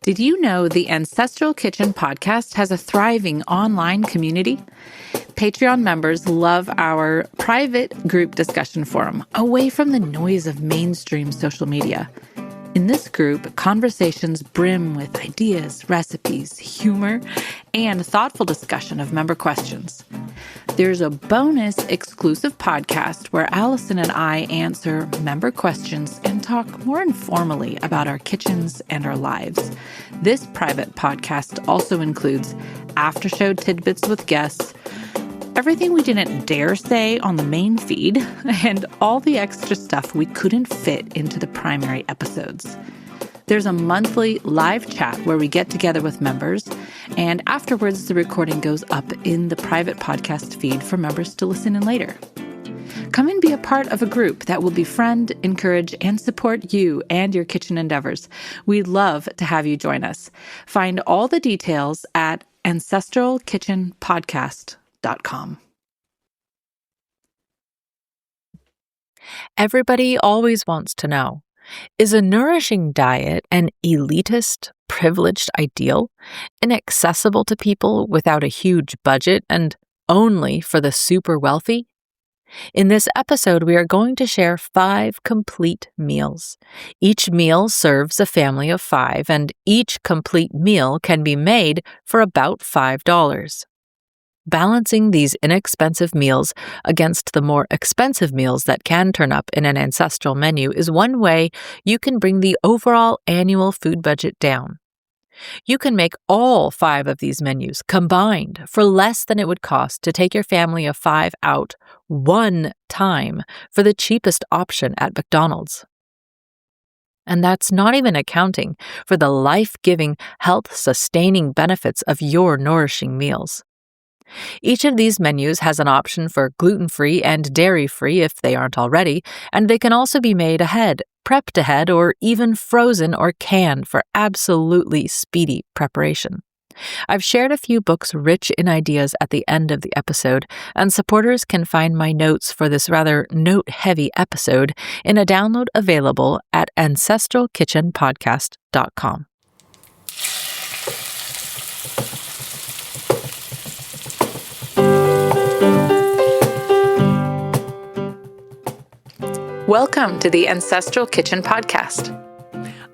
Did you know the Ancestral Kitchen podcast has a thriving online community? Patreon members love our private group discussion forum, away from the noise of mainstream social media. In this group, conversations brim with ideas, recipes, humor, and thoughtful discussion of member questions. There's a bonus exclusive podcast where Allison and I answer member questions and talk more informally about our kitchens and our lives. This private podcast also includes after-show tidbits with guests, everything we didn't dare say on the main feed, and all the extra stuff we couldn't fit into the primary episodes. There's a monthly live chat where we get together with members, and afterwards the recording goes up in the private podcast feed for members to listen in later. Come and be a part of a group that will befriend, encourage, and support you and your kitchen endeavors. We'd love to have you join us. Find all the details at ancestralkitchenpodcast.com. Everybody always wants to know, is a nourishing diet an elitist, privileged ideal, inaccessible to people without a huge budget and only for the super wealthy? In this episode, we are going to share 5 complete meals. Each meal serves a family of 5, and each complete meal can be made for about $5. Balancing these inexpensive meals against the more expensive meals that can turn up in an ancestral menu is one way you can bring the overall annual food budget down. You can make all 5 of these menus combined for less than it would cost to take your family of 5 out one time for the cheapest option at McDonald's. And that's not even accounting for the life-giving, health-sustaining benefits of your nourishing meals. Each of these menus has an option for gluten-free and dairy-free if they aren't already, and they can also be made ahead, prepped ahead, or even frozen or canned for absolutely speedy preparation. I've shared a few books rich in ideas at the end of the episode, and supporters can find my notes for this rather note-heavy episode in a download available at ancestralkitchenpodcast.com. Welcome to the Ancestral Kitchen Podcast.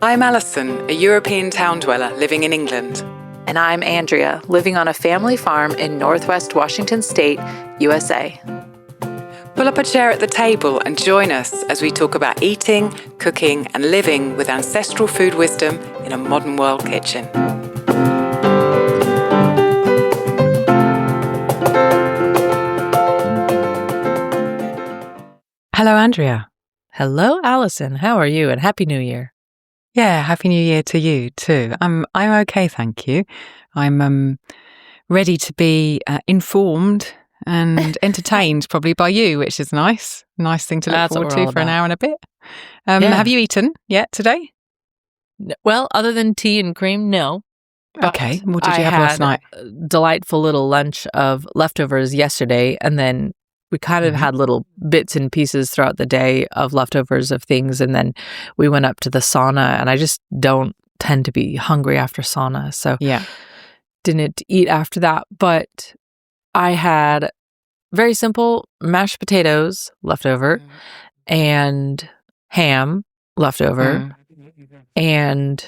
I'm Alison, a European town dweller living in England. And I'm Andrea, living on a family farm in Northwest Washington State, USA. Pull up a chair at the table and join us as we talk about eating, cooking, and living with ancestral food wisdom in a modern world kitchen. Hello, Andrea. Hello, Allison. How are you? And Happy New Year. Yeah, Happy New Year to you too. I'm okay, thank you. I'm ready to be informed and entertained probably by you, which is nice. Nice thing to look forward to for an hour and a bit. Have you eaten yet today? Well, other than tea and cream, no. Okay, what did you have last night? A delightful little lunch of leftovers yesterday, and then we kind of had little bits and pieces throughout the day of leftovers of things, and then we went up to the sauna, and I just don't tend to be hungry after sauna, so didn't eat after that. But I had very simple mashed potatoes leftover and ham leftover, and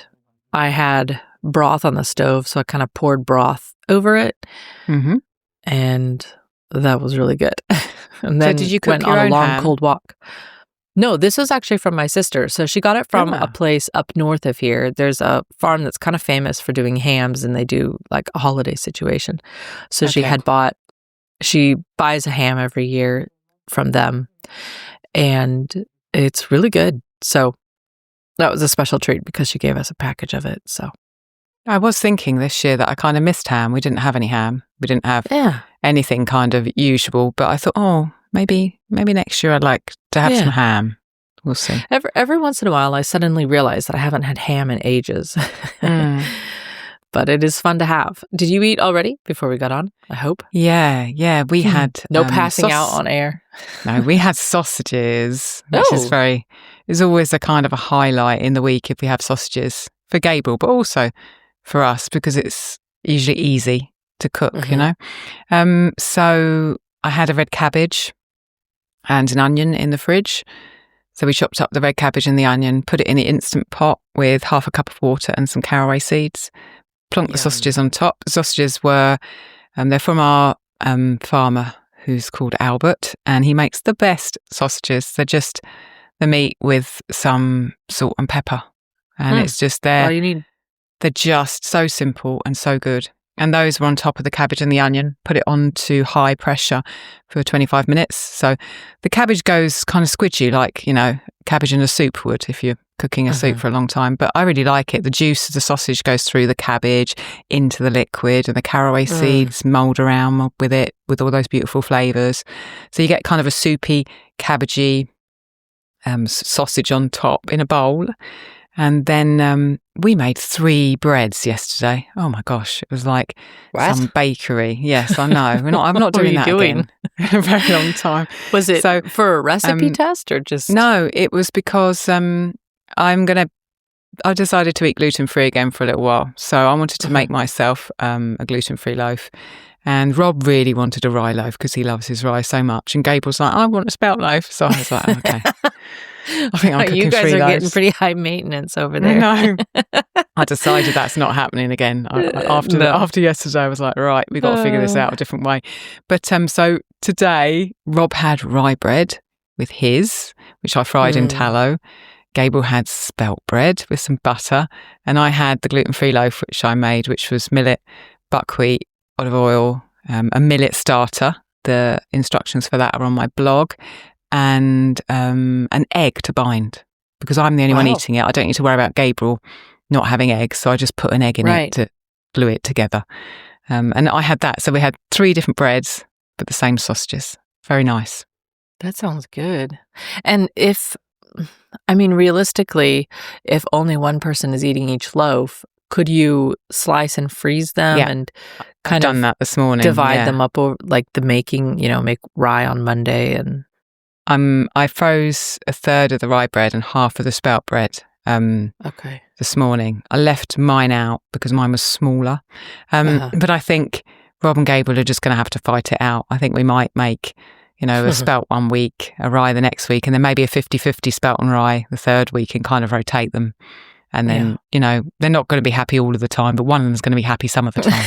I had broth on the stove, so I kind of poured broth over it, and that was really good. And then so did you cook went your on own a long ham? cold walk. No, this was actually from my sister. So she got it from a place up north of here. There's a farm that's kind of famous for doing hams, and they do like a holiday situation. So she buys a ham every year from them, and it's really good. So that was a special treat because she gave us a package of it. So I was thinking this year that I kind of missed ham. We didn't have any ham. We didn't have anything kind of usual. But I thought, maybe next year I'd like to have some ham. We'll see. Every once in a while, I suddenly realize that I haven't had ham in ages. But it is fun to have. Did you eat already before we got on? I hope. Yeah. We had no passing out on air. No, we had sausages, which is always a kind of a highlight in the week if we have sausages. for Gable, but also for us because it's usually easy to cook, So I had a red cabbage and an onion in the fridge. So we chopped up the red cabbage and the onion, put it in the Instant Pot with half a cup of water and some caraway seeds, plonked the sausages on top. The sausages were, they're from our farmer who's called Albert, and he makes the best sausages. They're just the meat with some salt and pepper. And it's just all you need. They're just so simple and so good. And those were on top of the cabbage and the onion. Put it on to high pressure for 25 minutes. So the cabbage goes kind of squidgy, like, cabbage in a soup would if you're cooking a soup for a long time. But I really like it. The juice of the sausage goes through the cabbage into the liquid, and the caraway seeds mould around with it with all those beautiful flavours. So you get kind of a soupy, cabbagey sausage on top in a bowl. And then we made 3 breads yesterday. Oh my gosh, it was like some bakery. Yes, I know. I'm not doing that again in a very long time. Was it for a recipe test or just? No, it was because I decided to eat gluten-free again for a little while. So I wanted to make myself a gluten-free loaf. And Rob really wanted a rye loaf because he loves his rye so much. And Gabe was like, I want a spelt loaf. So I was like, okay. I think I'm cooking you guys 3 are loaves. getting pretty high maintenance over there. No, I decided that's not happening again. After yesterday, I was like, right, we've got to figure this out a different way. But so today, Rob had rye bread with his, which I fried in tallow. Gable had spelt bread with some butter, and I had the gluten-free loaf, which I made, which was millet, buckwheat, olive oil, a millet starter. The instructions for that are on my blog. And an egg to bind, because I'm the only one eating it. I don't need to worry about Gabriel not having eggs, so I just put an egg in it to glue it together. And I had that. So we had 3 different breads, but the same sausages. Very nice. That sounds good. And realistically, if only one person is eating each loaf, could you slice and freeze them and kind I've done that this morning. Divide them up, over, like the making, make rye on Monday and... I froze a third of the rye bread and half of the spelt bread this morning. I left mine out because mine was smaller. But I think Rob and Gable are just going to have to fight it out. I think we might make, a spelt one week, a rye the next week, and then maybe a 50-50 spelt and rye the third week and kind of rotate them. And then, they're not going to be happy all of the time, but one of them is going to be happy some of the time.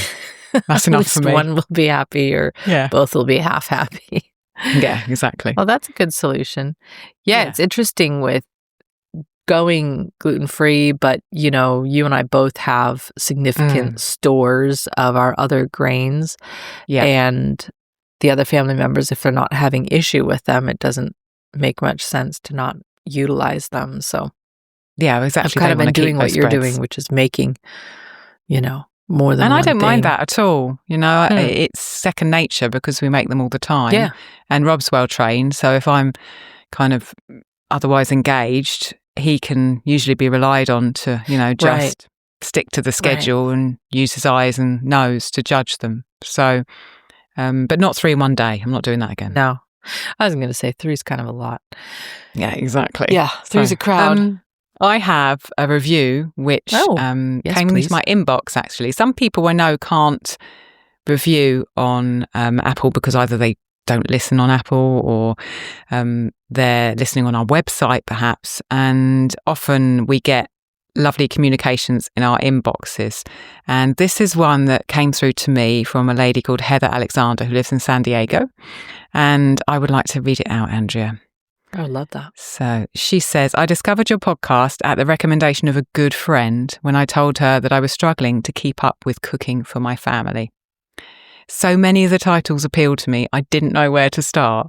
That's enough for me. One will be happy or both will be half happy. Yeah, exactly. Well, that's a good solution. Yeah, it's interesting with going gluten-free, but, you and I both have significant stores of our other grains. Yeah. And the other family members, if they're not having issue with them, it doesn't make much sense to not utilize them. So, yeah, exactly. I've kind of been doing what you're doing, which is making, more than and one I don't thing. mind that at all. It's second nature because we make them all the time. Yeah. And Rob's well trained, so if I'm kind of otherwise engaged, he can usually be relied on to, just stick to the schedule and use his eyes and nose to judge them. So, but not 3 in one day. I'm not doing that again. No. I was going to say 3 is kind of a lot. Yeah, exactly. Yeah, 3 is a crowd. I have a review which came into my inbox, actually. Some people I know can't review on Apple because either they don't listen on Apple or they're listening on our website, perhaps. And often we get lovely communications in our inboxes. And this is one that came through to me from a lady called Heather Alexander who lives in San Diego. And I would like to read it out, Andrea. I love that. So she says, I discovered your podcast at the recommendation of a good friend when I told her that I was struggling to keep up with cooking for my family. So many of the titles appealed to me, I didn't know where to start.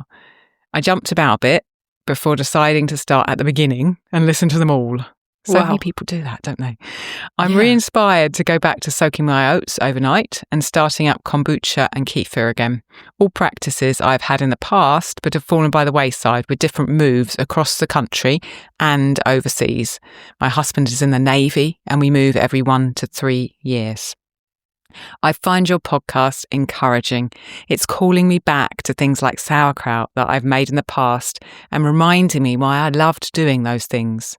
I jumped about a bit before deciding to start at the beginning and listen to them all. So many people do that, don't they? I'm re-inspired to go back to soaking my oats overnight and starting up kombucha and kefir again. All practices I've had in the past but have fallen by the wayside with different moves across the country and overseas. My husband is in the Navy and we move every 1 to 3 years. I find your podcast encouraging. It's calling me back to things like sauerkraut that I've made in the past and reminding me why I loved doing those things.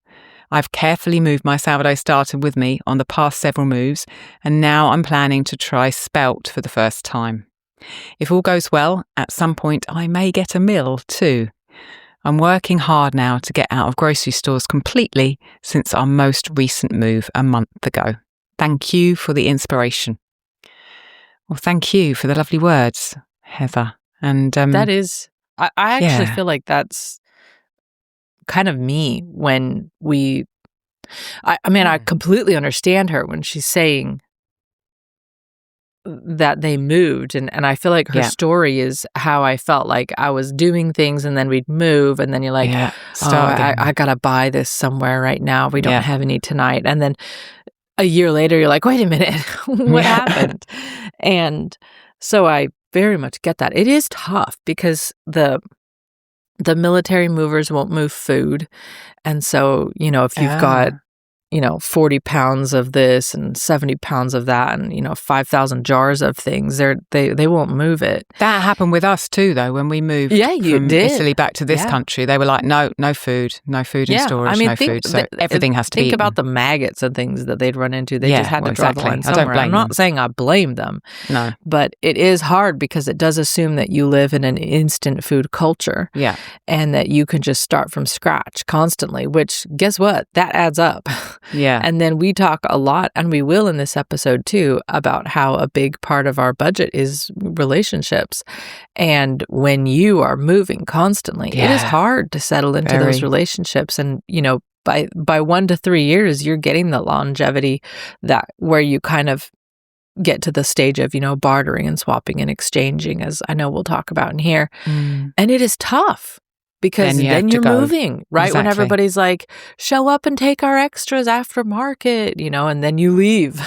I've carefully moved my sourdough starter with me on the past several moves, and now I'm planning to try spelt for the first time. If all goes well, at some point I may get a mill too. I'm working hard now to get out of grocery stores completely since our most recent move a month ago. Thank you for the inspiration. Well, thank you for the lovely words, Heather. And that is, I actually feel like that's kind of me when I completely understand her when she's saying that they moved, and I feel like her story is how I felt. Like I was doing things and then we'd move, and then you're like, I gotta buy this somewhere right now. We don't have any tonight. And then a year later, you're like, wait a minute, what happened? And so I very much get that. It is tough because the military movers won't move food. And so, if you've got 40 pounds of this and 70 pounds of that and, 5,000 jars of things, they won't move it. That happened with us too, though, when we moved from Italy back to this country. They were like, no food in storage, no food. So everything has to be eaten. Think about the maggots and things that they'd run into. They just had to draw the line somewhere. I'm not saying I blame them. No. But it is hard because it does assume that you live in an instant food culture. Yeah. And that you can just start from scratch constantly, which, guess what? That adds up. Yeah. And then we talk a lot, and we will in this episode too, about how a big part of our budget is relationships. And when you are moving constantly, it is hard to settle into those relationships. And, by 1 to 3 years, you're getting the longevity that where you kind of get to the stage of, bartering and swapping and exchanging, as I know we'll talk about in here. And it is tough. Because then you're moving, right? Exactly. When everybody's like, show up and take our extras after market, and then you leave,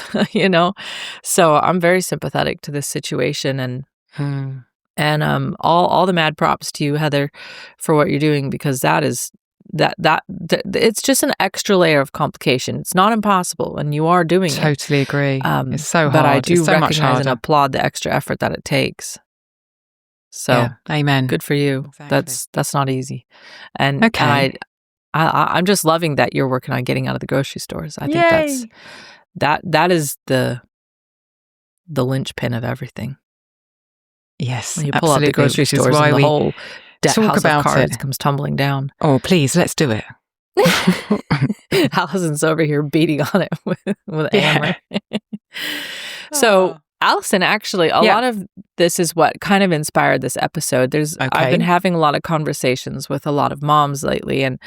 So I'm very sympathetic to this situation, and all the mad props to you, Heather, for what you're doing, because that is it's just an extra layer of complication. It's not impossible, and you are doing it. Totally agree. It's so hard. But I do recognize and harder. applaud the extra effort that it takes. So, amen. Good for you. Exactly. That's not easy, and I'm just loving that you're working on getting out of the grocery stores. I think that is the linchpin of everything. Yes, when you pull out the grocery stores, and the whole house of cards comes tumbling down. Oh, please, let's do it. Allison's over here beating on it with a hammer. So. Allison, actually, a lot of this is what kind of inspired this episode. I've been having a lot of conversations with a lot of moms lately, and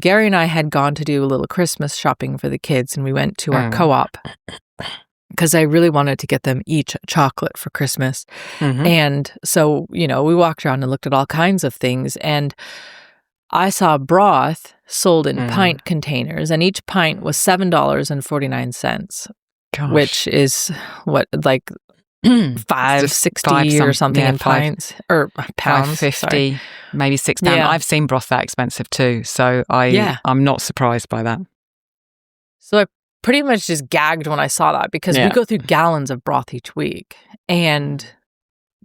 Gary and I had gone to do a little Christmas shopping for the kids, and we went to our co-op because I really wanted to get them each chocolate for Christmas. And so, we walked around and looked at all kinds of things, and I saw broth sold in pint containers, and each pint was $7.49. Gosh. Which is what, like $5.60 or something in pints or pounds. $5.50, maybe £6. Yeah. I've seen broth that expensive too, so I'm not surprised by that. So I pretty much just gagged when I saw that, because we go through gallons of broth each week, and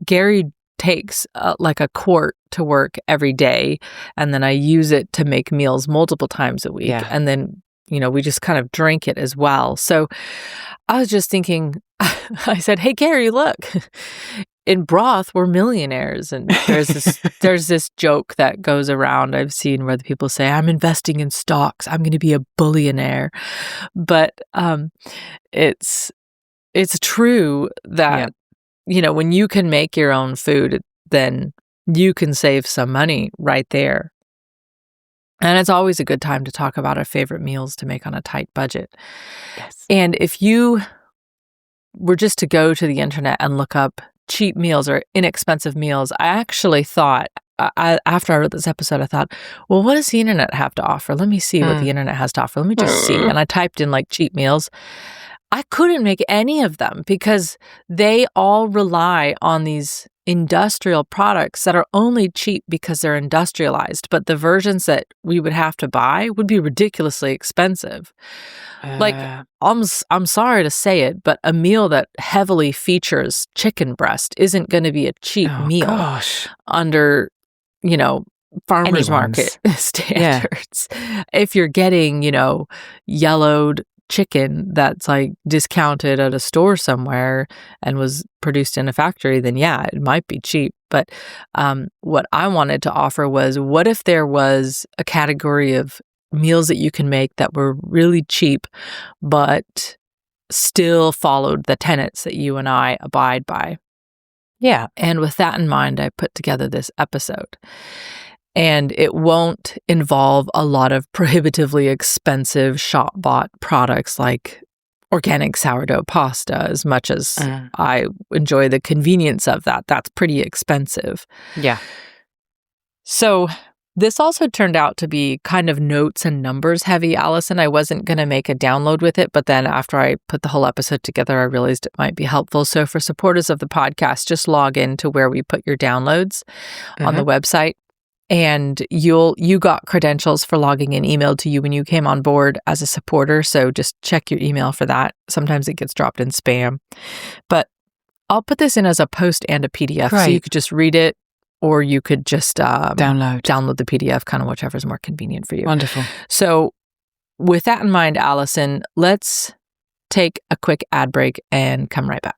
Gary takes like a quart to work every day, and then I use it to make meals multiple times a week, and then we just kind of drink it as well. So I was just thinking, I said, hey, Gary, look, in broth, we're millionaires. And there's this joke that goes around I've seen where the people say, I'm investing in stocks. I'm going to be a billionaire. But it's true that, when you can make your own food, then you can save some money right there. And it's always a good time to talk about our favorite meals to make on a tight budget. Yes. And if you were just to go to the internet and look up cheap meals or inexpensive meals, I actually thought, after I wrote this episode, I thought, well, what does the internet have to offer? Let me see what the internet has to offer. Let me just see. And I typed in like cheap meals. I couldn't make any of them because they all rely on these industrial products that are only cheap because they're industrialized, but the versions that we would have to buy would be ridiculously expensive. Like, I'm sorry to say it, but a meal that heavily features chicken breast isn't going to be a cheap meal under, farmer's market standards. If you're getting, yellowed chicken that's like discounted at a store somewhere and was produced in a factory, then yeah, it might be cheap. But what I wanted to offer was, what if there was a category of meals that you can make that were really cheap, but still followed the tenets that you and I abide by? Yeah. And with that in mind, I put together this episode. And it won't involve a lot of prohibitively expensive shop-bought products like organic sourdough pasta, as much as I enjoy the convenience of that. That's pretty expensive. Yeah. So this also turned out to be kind of notes and numbers heavy, Allison. I wasn't going to make a download with it, but then after I put the whole episode together, I realized it might be helpful. So for supporters of the podcast, just log in to where we put your downloads on the website. And you got credentials for logging in emailed to you when you came on board as a supporter. So just check your email for that. Sometimes it gets dropped in spam. But I'll put this in as a post and a PDF. Great. So you could just read it, or you could just download the PDF, kind of whichever is more convenient for you. Wonderful. So with that in mind, Allison, let's take a quick ad break and come right back.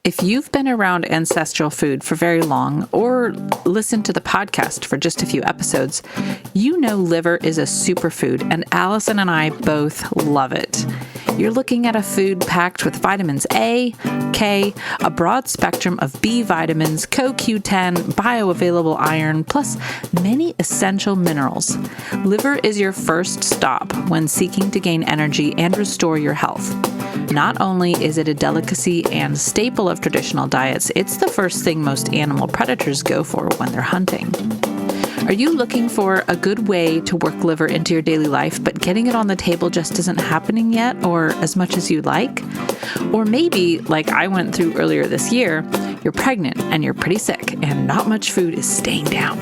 If you've been around ancestral food for very long or listened to the podcast for just a few episodes, you know liver is a superfood, and Allison and I both love it. You're looking at a food packed with vitamins A, K, a broad spectrum of B vitamins, CoQ10, bioavailable iron, plus many essential minerals. Liver is your first stop when seeking to gain energy and restore your health. Not only is it a delicacy and staple of traditional diets, it's the first thing most animal predators go for when they're hunting. Are you looking for a good way to work liver into your daily life, but getting it on the table just isn't happening yet, or as much as you'd like? Or maybe, like I went through earlier this year, you're pregnant and you're pretty sick and not much food is staying down.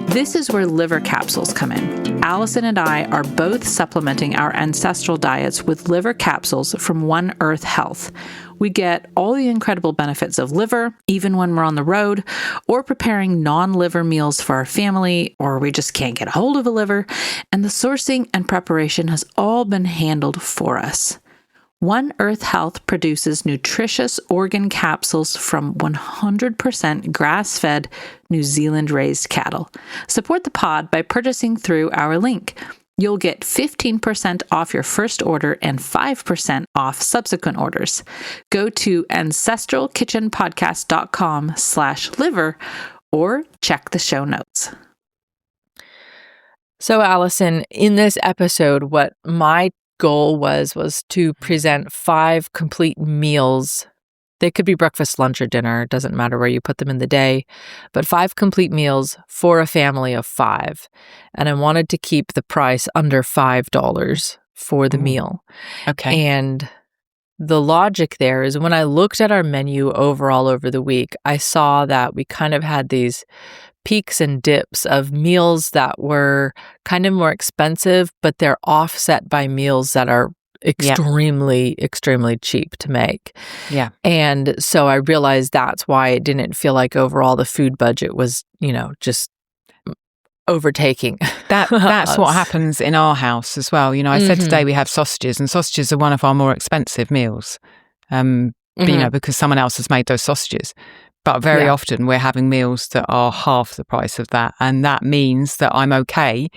This is where liver capsules come in. Allison and I are both supplementing our ancestral diets with liver capsules from One Earth Health. We get all the incredible benefits of liver, even when we're on the road, or preparing non-liver meals for our family, or we just can't get a hold of a liver, and the sourcing and preparation has all been handled for us. One Earth Health produces nutritious organ capsules from 100% grass-fed, New Zealand-raised cattle. Support the pod by purchasing through our link. You'll get 15% off your first order and 5% off subsequent orders. Go to ancestralkitchenpodcast.com/liver or check the show notes. So, Allison, in this episode, what my goal was to present 5 complete meals. They could be breakfast, lunch, or dinner. It doesn't matter where you put them in the day, but 5 complete meals for a family of 5. And I wanted to keep the price under $5 for the meal. Okay. And the logic there is, when I looked at our menu overall over the week, I saw that we kind of had these peaks and dips of meals that were kind of more expensive, but they're offset by meals that are extremely cheap to make. Yeah. And so I realized that's why it didn't feel like overall the food budget was, just overtaking. That's what happens in our house as well. I said today we have sausages, and sausages are one of our more expensive meals, because someone else has made those sausages. But very often we're having meals that are half the price of that. And that means that I'm okay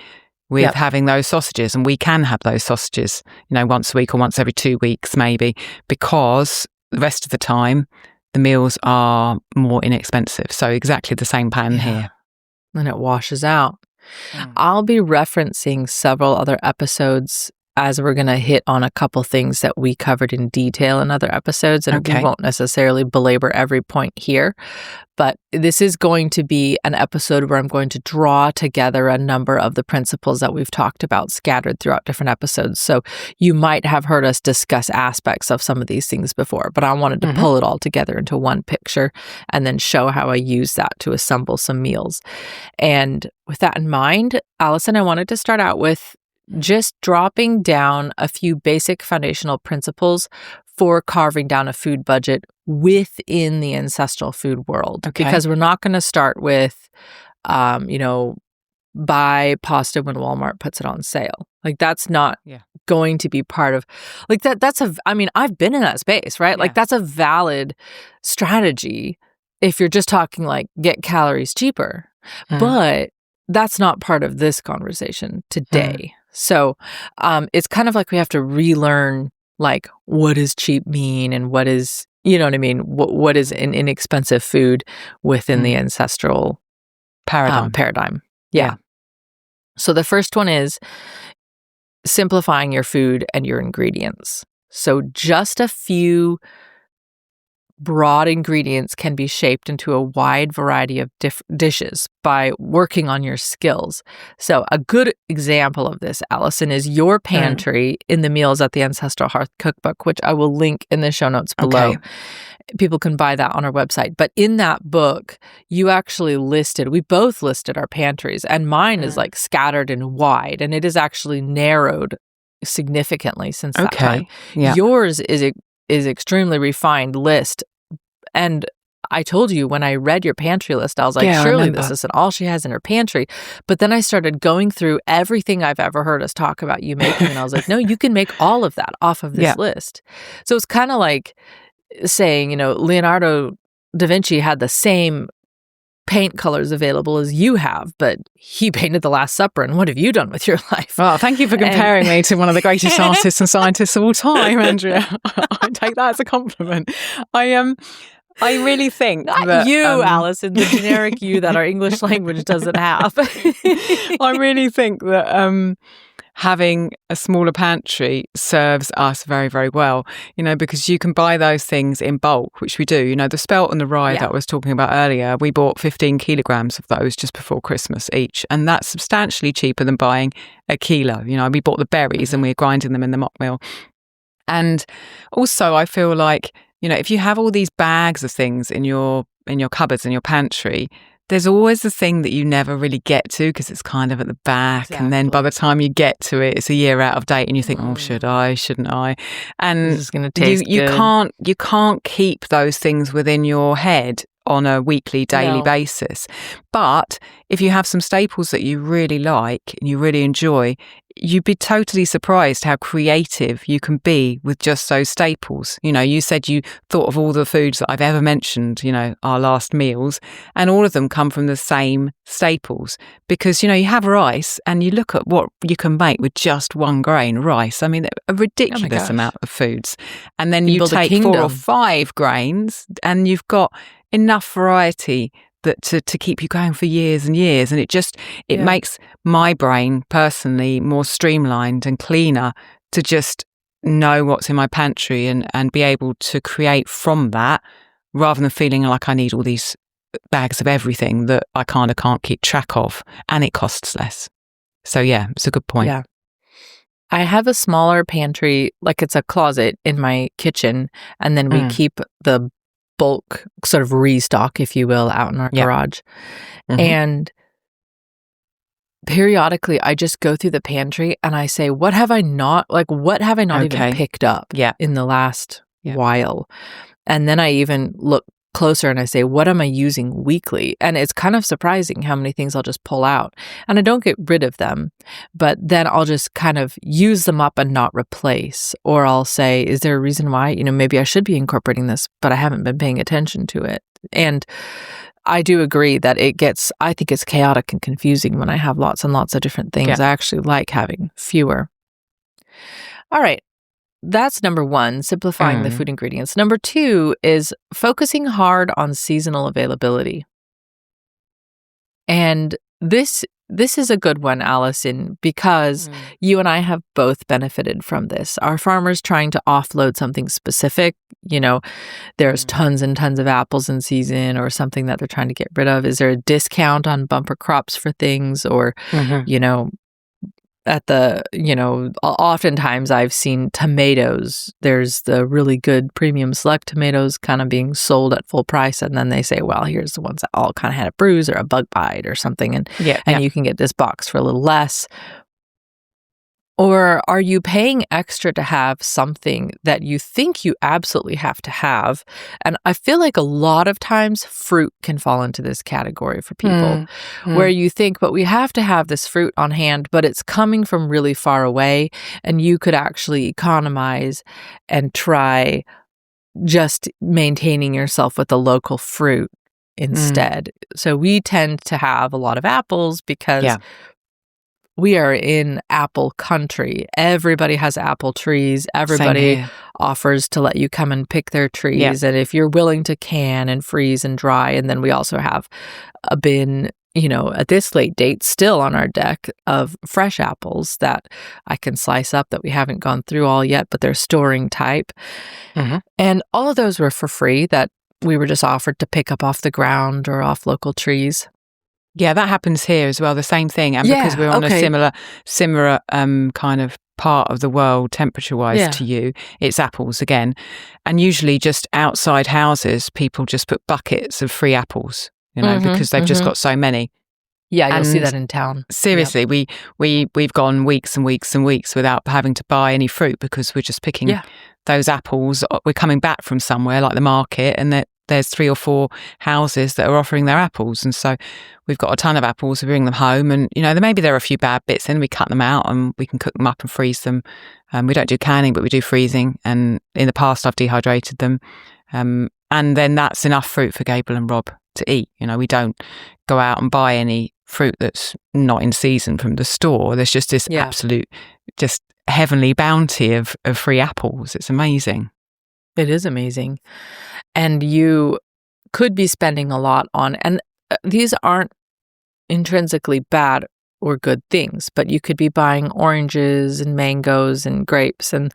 with having those sausages, and we can have those sausages, once a week or once every 2 weeks maybe, because the rest of the time the meals are more inexpensive. So exactly the same pattern here. And it washes out. I'll be referencing several other episodes as we're going to hit on a couple things that we covered in detail in other episodes, and we won't necessarily belabor every point here. But this is going to be an episode where I'm going to draw together a number of the principles that we've talked about scattered throughout different episodes. So you might have heard us discuss aspects of some of these things before, but I wanted to pull it all together into one picture and then show how I use that to assemble some meals. And with that in mind, Allison, I wanted to start out with just dropping down a few basic foundational principles for carving down a food budget within the ancestral food world. Okay. Because we're not going to start with, buy pasta when Walmart puts it on sale. Like, that's not going to be part of, like, I've been in that space, right? Yeah. Like, that's a valid strategy if you're just talking like get calories cheaper. But that's not part of this conversation today. So it's kind of like we have to relearn, like, what does cheap mean and what is, you know what I mean? What is an inexpensive food within the ancestral paradigm. Yeah. So the first one is simplifying your food and your ingredients. So just a few broad ingredients can be shaped into a wide variety of dishes by working on your skills. So a good example of this, Allison, is your pantry in the Meals at the Ancestral Hearth cookbook, which I will link in the show notes below. Okay. People can buy that on our website. But in that book, we both listed our pantries, and mine is like scattered and wide, and it is actually narrowed significantly since that time. Yeah. Yours is extremely refined list. And I told you when I read your pantry list, I was like, surely this isn't all she has in her pantry. But then I started going through everything I've ever heard us talk about you making. And I was like, no, you can make all of that off of this list. So it's kind of like saying, Leonardo da Vinci had the same paint colors available as you have, but he painted The Last Supper, and what have you done with your life? Well, thank you for comparing me to one of the greatest artists and scientists of all time, Andrea. I take that as a compliment. I really think not that you, Alison, the generic you that our English language doesn't have. I really think that having a smaller pantry serves us very, very well, because you can buy those things in bulk, which we do. The spelt and the rye that I was talking about earlier, we bought 15 kilograms of those just before Christmas each. And that's substantially cheaper than buying a kilo. We bought the berries and we're grinding them in the mock mill. And also I feel like, if you have all these bags of things in your cupboards, in your pantry, there's always the thing that you never really get to because it's kind of at the back. Exactly. And then by the time you get to it, it's a year out of date and you think, oh, should I, shouldn't I? And this is going to taste you good. You can't keep those things within your head on a weekly, daily basis. But if you have some staples that you really like and you really enjoy, you'd be totally surprised how creative you can be with just those staples. You said you thought of all the foods that I've ever mentioned, our last meals, and all of them come from the same staples because, you have rice and you look at what you can make with just one grain rice. I mean, a ridiculous amount of foods. And then you take 4 or 5 grains and you've got enough variety that to keep you going for years and years. And it makes my brain personally more streamlined and cleaner to just know what's in my pantry and be able to create from that rather than feeling like I need all these bags of everything that I kind of can't keep track of, and it costs less. So yeah, it's a good point. Yeah. I have a smaller pantry, like it's a closet in my kitchen, and then we keep the bulk sort of restock, if you will, out in our garage. And periodically I just go through the pantry and I say, what have I not even picked up in the last while? And then I even look closer and I say, what am I using weekly? And it's kind of surprising how many things I'll just pull out. And I don't get rid of them, but then I'll just kind of use them up and not replace. Or I'll say, is there a reason why, maybe I should be incorporating this, but I haven't been paying attention to it. And I do agree that I think it's chaotic and confusing when I have lots and lots of different things. I actually like having fewer. All right. That's number 1, simplifying the food ingredients. Number 2 is focusing hard on seasonal availability. And this is a good one, Allison, because you and I have both benefited from this. Our farmers trying to offload something specific, there's tons and tons of apples in season or something that they're trying to get rid of. Is there a discount on bumper crops for things or, at the, oftentimes I've seen tomatoes. There's the really good premium select tomatoes kind of being sold at full price. And then they say, well, here's the ones that all kind of had a bruise or a bug bite or something. And you can get this box for a little less. Or are you paying extra to have something that you think you absolutely have to have? And I feel like a lot of times fruit can fall into this category for people, where you think, but we have to have this fruit on hand, but it's coming from really far away, and you could actually economize and try just maintaining yourself with the local fruit instead. So we tend to have a lot of apples because we are in apple country. Everybody has apple trees. Everybody offers to let you come and pick their trees. And if you're willing to can and freeze and dry, and then we also have a bin, at this late date still on our deck of fresh apples that I can slice up that we haven't gone through all yet, but they're storing type. And all of those were for free that we were just offered to pick up off the ground or off local trees. Yeah, that happens here as well, the same thing. And because we're on a similar kind of part of the world temperature-wise to you, it's apples again. And usually just outside houses, people just put buckets of free apples, because they've just got so many. Yeah, you'll see that in town. Seriously, we've gone weeks and weeks and weeks without having to buy any fruit because we're just picking those apples. We're coming back from somewhere like the market, and there's 3 or 4 houses that are offering their apples. And so we've got a ton of apples, we bring them home, and, maybe there are a few bad bits in, we cut them out and we can cook them up and freeze them. We don't do canning, but we do freezing. And in the past, I've dehydrated them. And then that's enough fruit for Gable and Rob to eat. We don't go out and buy any fruit that's not in season from the store. There's just this absolute, just heavenly bounty of free apples. It's amazing. It is amazing. And you could be spending a lot on, and these aren't intrinsically bad or good things, but you could be buying oranges and mangoes and grapes. And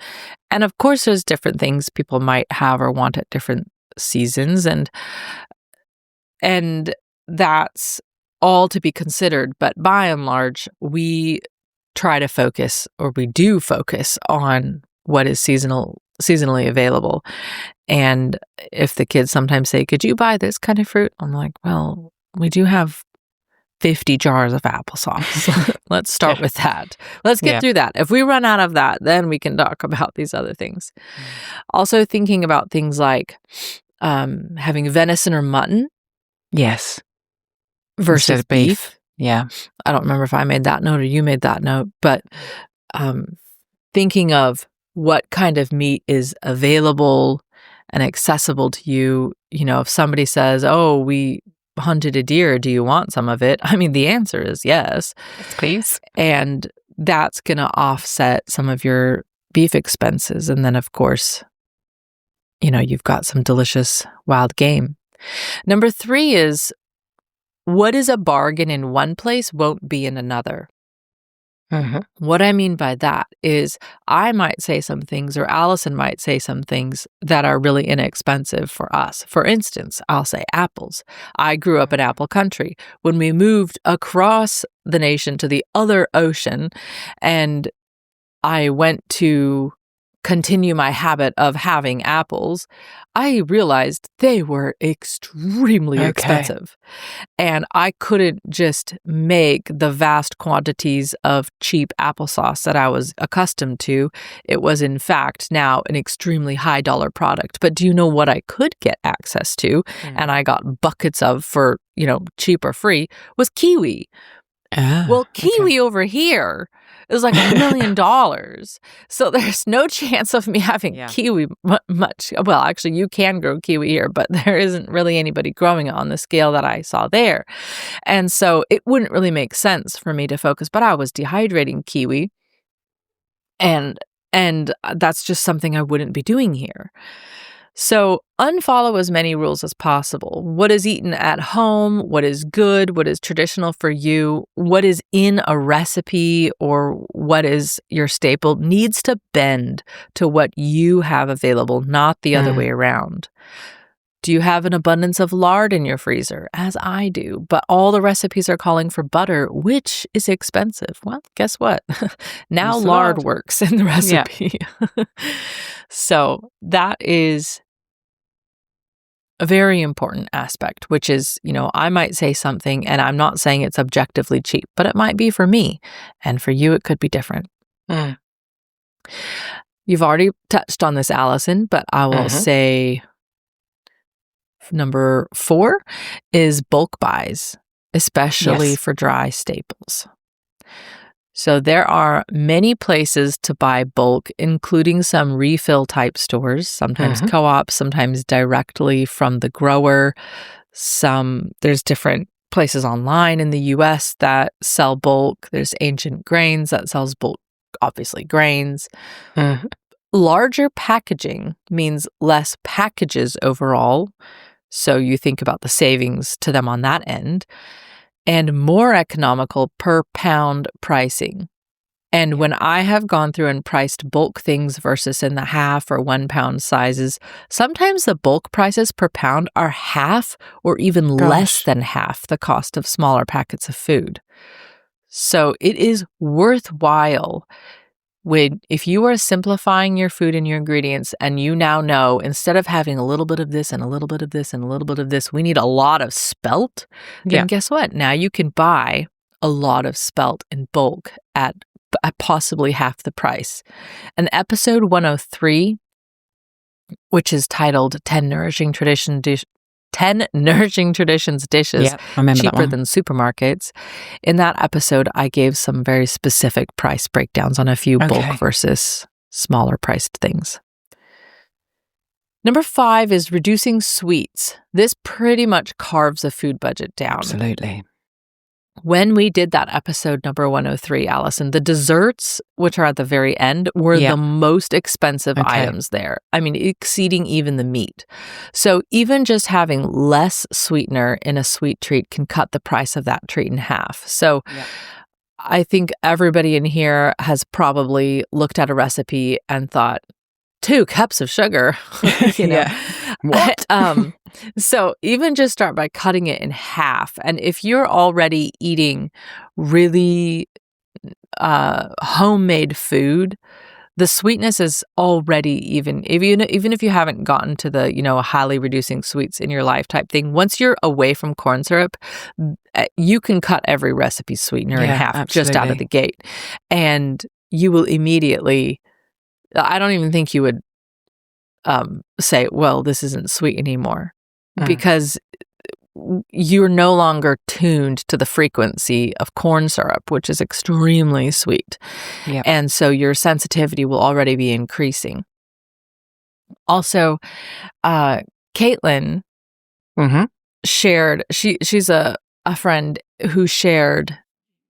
of course, there's different things people might have or want at different seasons. And that's all to be considered. But by and large, we try to focus, or we do focus on what is seasonally available. And if the kids sometimes say, could you buy this kind of fruit? I'm like, well, we do have 50 jars of applesauce. Let's start with that. Let's get through that. If we run out of that, then we can talk about these other things. Also thinking about things like having venison or mutton. Yes. Versus beef. Yeah. I don't remember if I made that note or you made that note, but thinking of what kind of meat is available and accessible to you. If somebody says, oh, we hunted a deer, do you want some of it? I mean, the answer is yes. Please. And that's going to offset some of your beef expenses. And then, of course, you've got some delicious wild game. Number 3 is, what is a bargain in one place won't be in another. What I mean by that is I might say some things, or Allison might say some things that are really inexpensive for us. For instance, I'll say apples. I grew up in apple country. When we moved across the nation to the other ocean and I went to continue my habit of having apples, I realized they were extremely expensive. And I couldn't just make the vast quantities of cheap applesauce that I was accustomed to. It was, in fact, now an extremely high dollar product. But do you know what I could get access to? And I got buckets of for, cheap or free, was kiwi. Well, kiwi over here is like $1 million. So there's no chance of me having kiwi much. Well, actually, you can grow kiwi here, but there isn't really anybody growing it on the scale that I saw there. And so it wouldn't really make sense for me to focus, but I was dehydrating kiwi. And that's just something I wouldn't be doing here. So unfollow as many rules as possible. What is eaten at home? What is good? What is traditional for you? What is in a recipe or what is your staple needs to bend to what you have available, not the other way around. Do you have an abundance of lard in your freezer? As I do, but all the recipes are calling for butter, which is expensive. Well, guess what? Now lard works in the recipe. Yeah. So that is a very important aspect, which is, I might say something and I'm not saying it's objectively cheap, but it might be for me. And for you, it could be different. Mm. You've already touched on this, Allison, but I will say number 4 is bulk buys, especially for dry staples. So there are many places to buy bulk, including some refill type stores, sometimes co-ops, sometimes directly from the grower. There's different places online in the US that sell bulk. There's Ancient Grains that sells bulk, obviously grains. Larger packaging means less packages overall. So you think about the savings to them on that end, and more economical per pound pricing. And when I have gone through and priced bulk things versus in the half or 1 pound sizes, sometimes the bulk prices per pound are half or even less than half the cost of smaller packets of food. So it is worthwhile if you are simplifying your food and your ingredients, and you now know, instead of having a little bit of this and a little bit of this and a little bit of this, we need a lot of spelt, then guess what? Now you can buy a lot of spelt in bulk at possibly half the price. And episode 103, which is titled 10 Nourishing Traditions Dishes Cheaper Than Supermarkets. In that episode, I gave some very specific price breakdowns on a few bulk versus smaller priced things. Number 5 is reducing sweets. This pretty much carves a food budget down. Absolutely. When we did that episode number 103, Allison, the desserts, which are at the very end, were the most expensive items there. I mean, exceeding even the meat. So even just having less sweetener in a sweet treat can cut the price of that treat in half. So I think everybody in here has probably looked at a recipe and thought, 2 cups of sugar, you know. What? So even just start by cutting it in half. And if you're already eating really homemade food, the sweetness is already even if you haven't gotten to the, highly reducing sweets in your life type thing. Once you're away from corn syrup, you can cut every recipe sweetener in half just out of the gate. And you will immediately, I don't even think you would say, well, this isn't sweet anymore, because you're no longer tuned to the frequency of corn syrup, which is extremely sweet. And so your sensitivity will already be increasing. Also, Caitlin shared, she's a friend who shared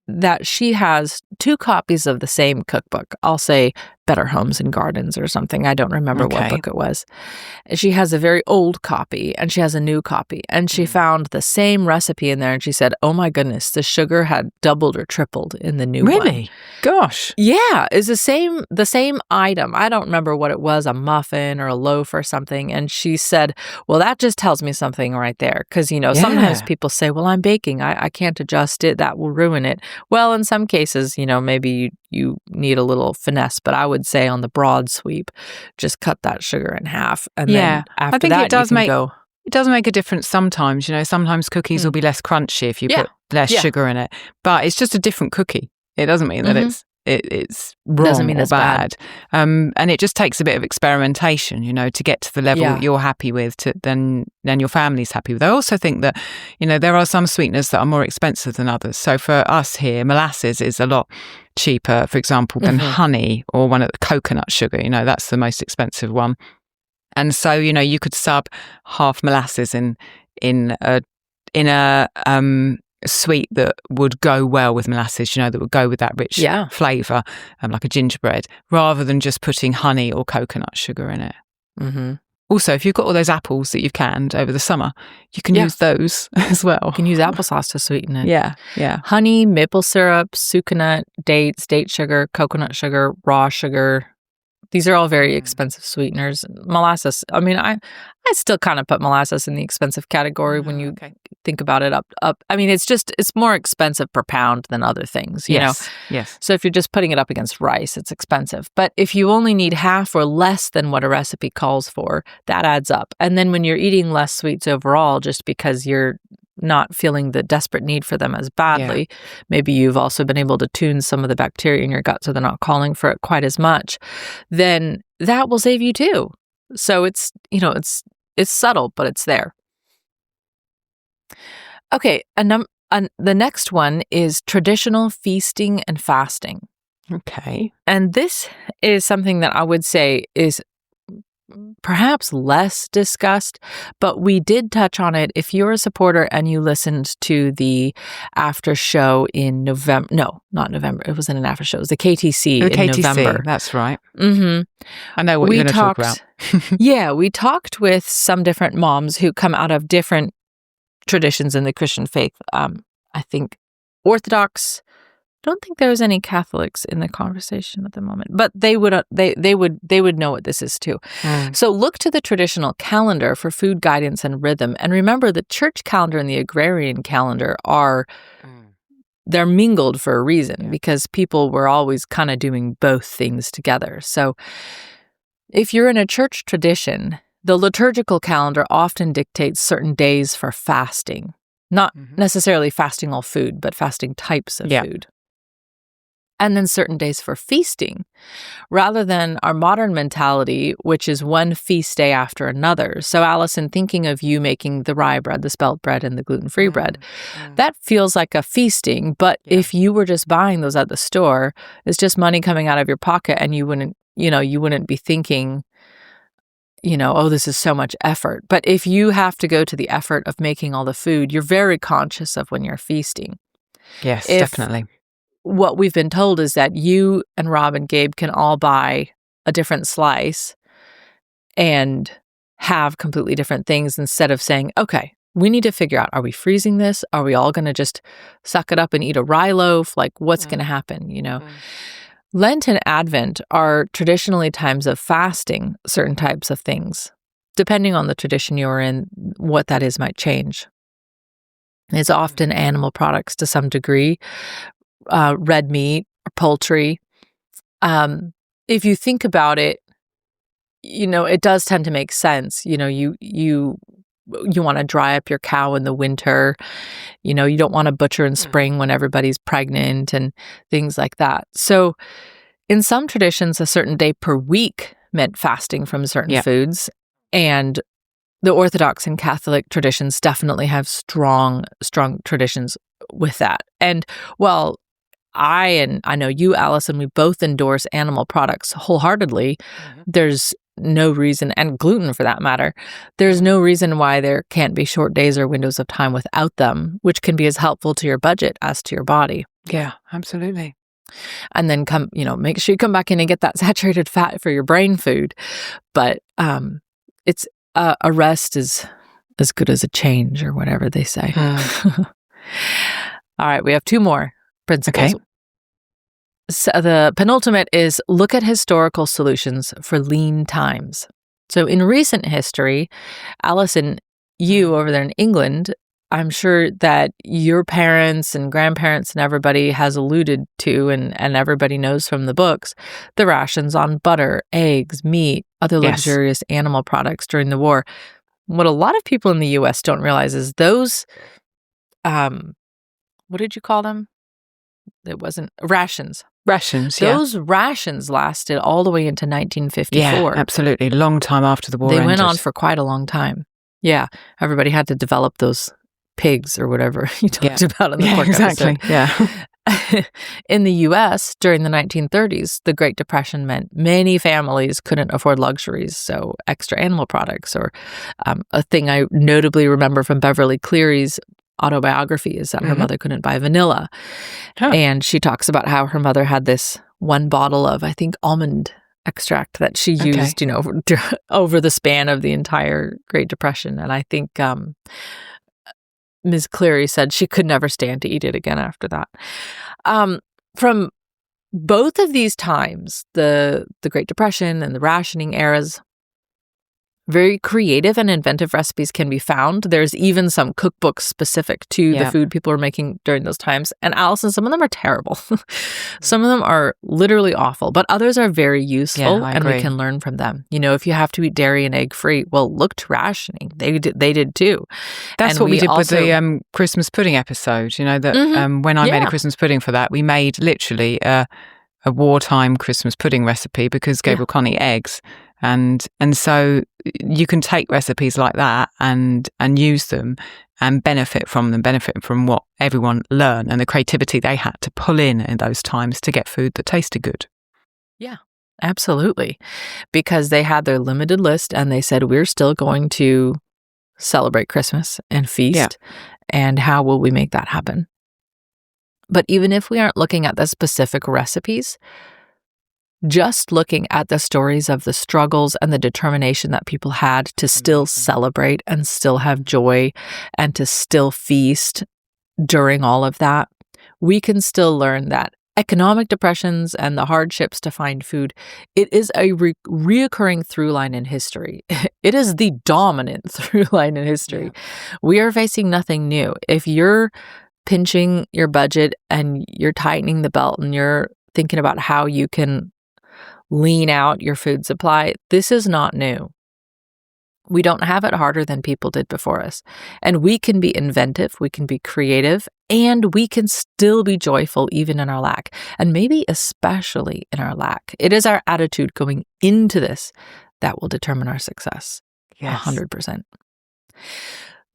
that she has 2 copies of the same cookbook. I'll say Better Homes and Gardens or something. I don't remember what book it was. She has a very old copy and she has a new copy. And she found the same recipe in there and she said, oh my goodness, the sugar had doubled or tripled in the new one. Really? Gosh. Yeah, it's the same item. I don't remember what it was, a muffin or a loaf or something. And she said, well, that just tells me something right there. Because, sometimes people say, well, I'm baking. I can't adjust it. That will ruin it. Well, in some cases, maybe you need a little finesse, but I would say on the broad sweep, just cut that sugar in half. And then after I think that, it does make go. It does make a difference sometimes. Sometimes cookies will be less crunchy if you put less sugar in it, but it's just a different cookie. It doesn't mean that it's wrong doesn't mean or it's bad. And it just takes a bit of experimentation, to get to the level you're happy with, then your family's happy with. I also think that, there are some sweeteners that are more expensive than others. So for us here, molasses is a lot cheaper, for example, than honey or one of the coconut sugar. That's the most expensive one. And so, you could sub half molasses in a sweet that would go well with molasses, that would go with that rich flavour, like a gingerbread, rather than just putting honey or coconut sugar in it. Also, if you've got all those apples that you've canned over the summer, you can use those as well. You can use applesauce to sweeten it. Yeah. Honey, maple syrup, sucanut, dates, date sugar, coconut sugar, raw sugar. These are all very expensive sweeteners. Molasses, I mean, I still kind of put molasses in the expensive category when you think about it up. I mean, it's more expensive per pound than other things, you know? Yes. So if you're just putting it up against rice, it's expensive. But if you only need half or less than what a recipe calls for, that adds up. And then when you're eating less sweets overall, just because you're not feeling the desperate need for them as badly. Maybe you've also been able to tune some of the bacteria in your gut so they're not calling for it quite as much. Then that will save you too. So it's subtle, but it's there. Okay, the next one is traditional feasting and fasting. Okay. And this is something that I would say is perhaps less discussed, but we did touch on it. If you're a supporter and you listened to the after show in November, no, not November, it wasn't an after show, it was the KTC in November. That's right. Mm-hmm. I know what you're going to talk about. Yeah, we talked with some different moms who come out of different traditions in the Christian faith. I think Orthodox. Don't think there's any Catholics in the conversation at the moment, but they would know what this is too. So look to the traditional calendar for food guidance and rhythm, and remember the church calendar and the agrarian calendar they're mingled for a reason because people were always kind of doing both things together. So if you're in a church tradition, the liturgical calendar often dictates certain days for fasting, not necessarily fasting all food, but fasting types of food. And then certain days for feasting, rather than our modern mentality, which is one feast day after another. So, Allison, thinking of you making the rye bread, the spelt bread, and the gluten-free bread, that feels like a feasting. But if you were just buying those at the store, it's just money coming out of your pocket, and you wouldn't be thinking, oh, this is so much effort. But if you have to go to the effort of making all the food, you're very conscious of when you're feasting. Yes, definitely. What we've been told is that you and Rob and Gabe can all buy a different slice and have completely different things instead of saying, okay, we need to figure out, are we freezing this? Are we all going to just suck it up and eat a rye loaf? Like, what's going to happen, Lent and Advent are traditionally times of fasting certain types of things. Depending on the tradition you're in, what that is might change. It's often animal products to some degree. Red meat or poultry. If you think about it, it does tend to make sense. You want to dry up your cow in the winter. You don't want to butcher in spring when everybody's pregnant and things like that. So in some traditions, a certain day per week meant fasting from certain foods. And the Orthodox and Catholic traditions definitely have strong traditions with that. And I know you, Allison, we both endorse animal products wholeheartedly. There's no reason, and gluten for that matter, there's no reason why there can't be short days or windows of time without them, which can be as helpful to your budget as to your body. Yeah, absolutely. And then make sure you come back in and get that saturated fat for your brain food. But it's a rest is as good as a change, or whatever they say. All right, we have two more principles. Okay. So the penultimate is look at historical solutions for lean times. So in recent history, Allison, you over there in England, I'm sure that your parents and grandparents and everybody has alluded to, and everybody knows from the books, the rations on butter, eggs, meat, other luxurious animal products during the war. What a lot of people in the U.S. don't realize is those, what did you call them? It wasn't rations. Those rations lasted all the way into 1954. Yeah, absolutely. Long time after the war ended. They went on for quite a long time. Yeah. Everybody had to develop those pigs or whatever you talked about in the pork episode. Yeah. In the U.S., during the 1930s, the Great Depression meant many families couldn't afford luxuries, so extra animal products, or a thing I notably remember from Beverly Cleary's autobiography is that her mother couldn't buy vanilla. And she talks about how her mother had this one bottle of, I think, almond extract that she used, over the span of the entire Great Depression. And I think Ms. Cleary said she could never stand to eat it again after that. From both of these times, the Great Depression and the rationing eras, Very creative and inventive recipes can be found. There's even some cookbooks specific to the food people were making during those times. And Allison, some of them are terrible. Some of them are literally awful, but others are very useful and we can learn from them. You know, if you have to eat dairy and egg free, well, look to rationing. They did too. That's and what we did with the Christmas pudding episode. You know, that when I made a Christmas pudding for that, we made literally a wartime Christmas pudding recipe because Gabriel can't eat eggs. And so you can take recipes like that and use them and benefit from what everyone learned and the creativity they had to pull in those times to get food that tasted good. Yeah, absolutely. Because they had their limited list and they said, we're still going to celebrate Christmas and feast. Yeah. And how will we make that happen? But even if we aren't looking at the specific recipes, just looking at the stories of the struggles and the determination that people had to still celebrate and still have joy and to still feast during all of that, we can still learn that economic depressions and the hardships to find food, it is a reoccurring through line in history. It is the dominant through line in history. Yeah. We are facing nothing new. If you're pinching your budget and you're tightening the belt and you're thinking about how you can lean out your food supply, this is not new. We don't have it harder than people did before us. And we can be inventive, we can be creative, and we can still be joyful even in our lack, and maybe especially in our lack. It is our attitude going into this that will determine our success. Yes. 100%.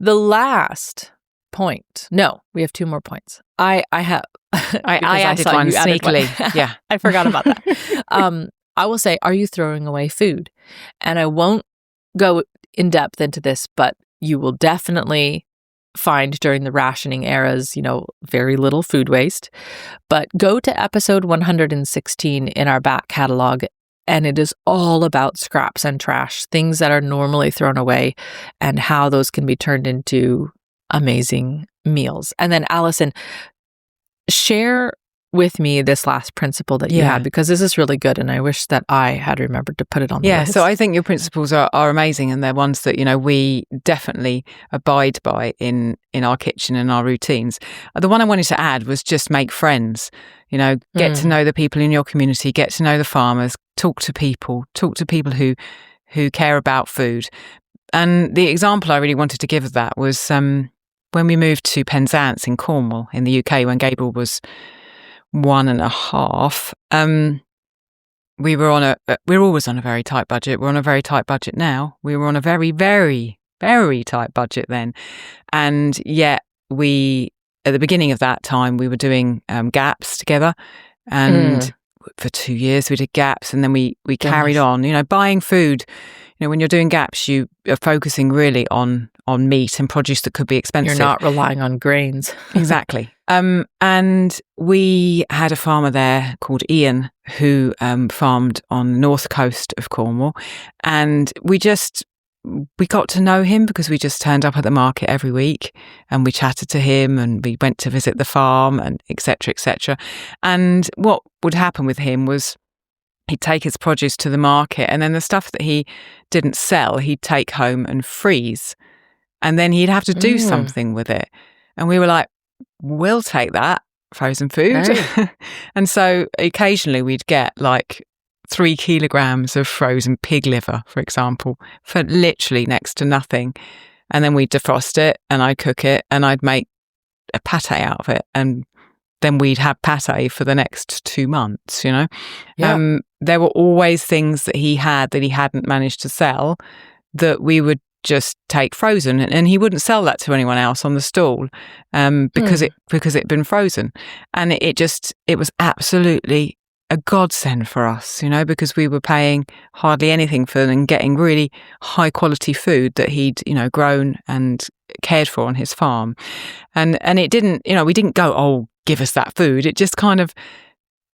The last point. No, we have 2 more points. I added one sneakily. Yeah. I forgot about that. I will say, are you throwing away food? And I won't go in depth into this, but you will definitely find during the rationing eras, very little food waste. But go to episode 116 in our back catalog, and it is all about scraps and trash, things that are normally thrown away, and how those can be turned into amazing meals. And then Allison, share with me this last principle that you had, because this is really good and I wish that I had remembered to put it on the list. So I think your principles are amazing, and they're ones that we definitely abide by in our kitchen and our routines. The one I wanted to add was just make friends. Get to know the people in your community, get to know the farmers, talk to people who care about food. And the example I really wanted to give of that was when we moved to Penzance in Cornwall in the UK when Gabriel was 1.5. We're always on a very tight budget. We're on a very tight budget now. We were on a very, very, very tight budget then. And yet at the beginning of that time, we were doing gaps together. And for 2 years we did gaps, and then we carried on, buying food. When you're doing gaps, you are focusing really on meat and produce that could be expensive. You're not relying on grains. Exactly. And we had a farmer there called Ian who farmed on the north coast of Cornwall. And we got to know him because we just turned up at the market every week and we chatted to him and we went to visit the farm and et cetera, et cetera. And what would happen with him was he'd take his produce to the market, and then the stuff that he didn't sell, he'd take home and freeze. And then he'd have to do something with it. And we were like, we'll take that frozen food. Right. And so occasionally we'd get like 3 kilograms of frozen pig liver, for example, for literally next to nothing. And then we'd defrost it and I'd cook it and I'd make a pate out of it. And then we'd have pate for the next 2 months, Yeah. There were always things that he had that he hadn't managed to sell that we would just take frozen, and he wouldn't sell that to anyone else on the stall because it'd been frozen. And it was absolutely a godsend for us, because we were paying hardly anything for and getting really high quality food that he'd, grown and cared for on his farm. And it didn't, we didn't go, oh, give us that food. It just kind of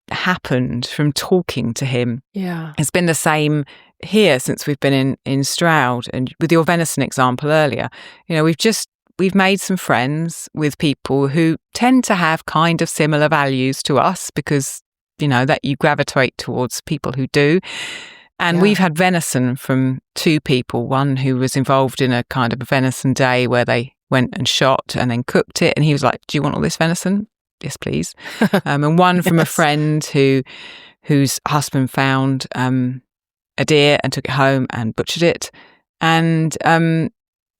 happened from talking to him. Yeah. It's been the same here since we've been in Stroud. And with your venison example earlier, we've made some friends with people who tend to have kind of similar values to us because, that you gravitate towards people who do. And we've had venison from 2 people, one who was involved in a kind of a venison day where they went and shot and then cooked it. And he was like, do you want all this venison? Yes, please. And one from a friend whose husband found a deer and took it home and butchered it. And,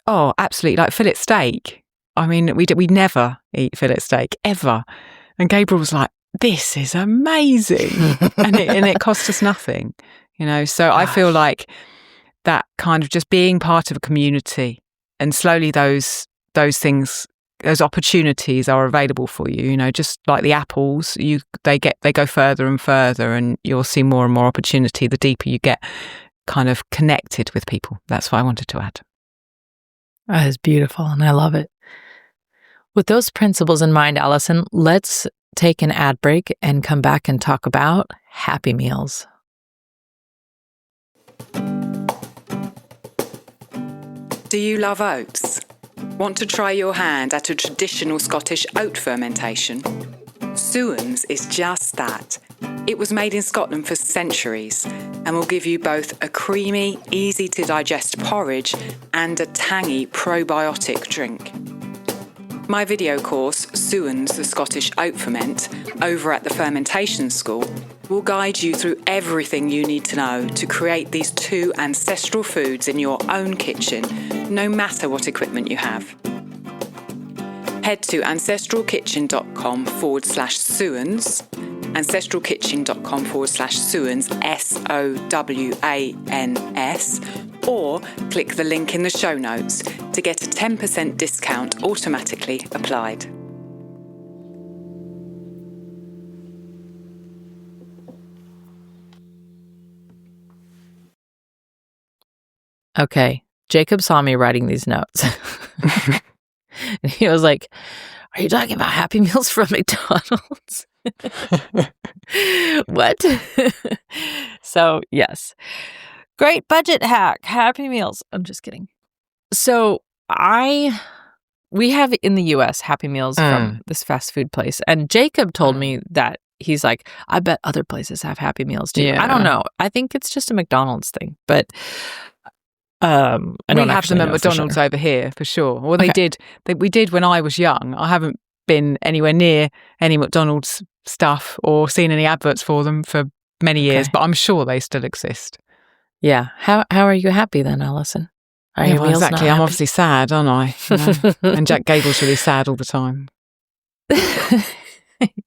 absolutely, like fillet steak. I mean, we never eat fillet steak, ever. And Gabriel was like, this is amazing. and it cost us nothing, So I feel like that kind of just being part of a community, and slowly those things, those opportunities are available for you, just like the apples, they go further and further, and you'll see more and more opportunity the deeper you get kind of connected with people. That's what I wanted to add. That is beautiful, and I love it. With those principles in mind, Alison, let's take an ad break and come back and talk about Happy Meals. Do you love oats? Want to try your hand at a traditional Scottish oat fermentation? Suans is just that. It was made in Scotland for centuries and will give you both a creamy, easy-to-digest porridge and a tangy probiotic drink. My video course, Suans, the Scottish Oat Ferment, over at the Fermentation School, will guide you through everything you need to know to create these 2 ancestral foods in your own kitchen, no matter what equipment you have. Head to ancestralkitchen.com/Suans, ancestralkitchen.com/Suans, SOWANS, or click the link in the show notes to get a 10% discount automatically applied. Okay, Jacob saw me writing these notes. And he was like, are you talking about Happy Meals from McDonald's? What? So, yes. Great budget hack, Happy Meals. I'm just kidding. So, we have in the US Happy Meals from this fast food place. And Jacob told me that he's like, I bet other places have Happy Meals too. Yeah. I don't know. I think it's just a McDonald's thing. But we have them at McDonald's over here for sure. Well, we did when I was young. I haven't been anywhere near any McDonald's stuff or seen any adverts for them for many years, but I'm sure they still exist. Yeah. How are you happy then, Alison? Are your meals exactly. I'm obviously sad, aren't I? And Jack Gable's really sad all the time.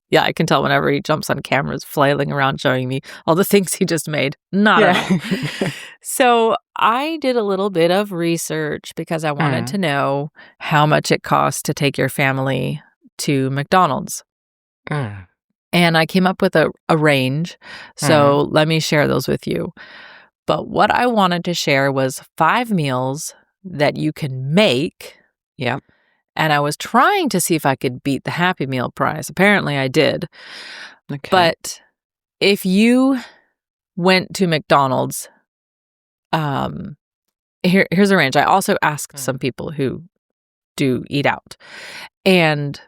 Yeah, I can tell whenever he jumps on cameras, flailing around, showing me all the things he just made. Not at all. So I did a little bit of research because I wanted to know how much it costs to take your family to McDonald's. And I came up with a range. So let me share those with you. But what I wanted to share was 5 meals that you can make. Yeah. And I was trying to see if I could beat the Happy Meal price. Apparently I did. Okay. But if you went to McDonald's, here's a range. I also asked some people who do eat out. And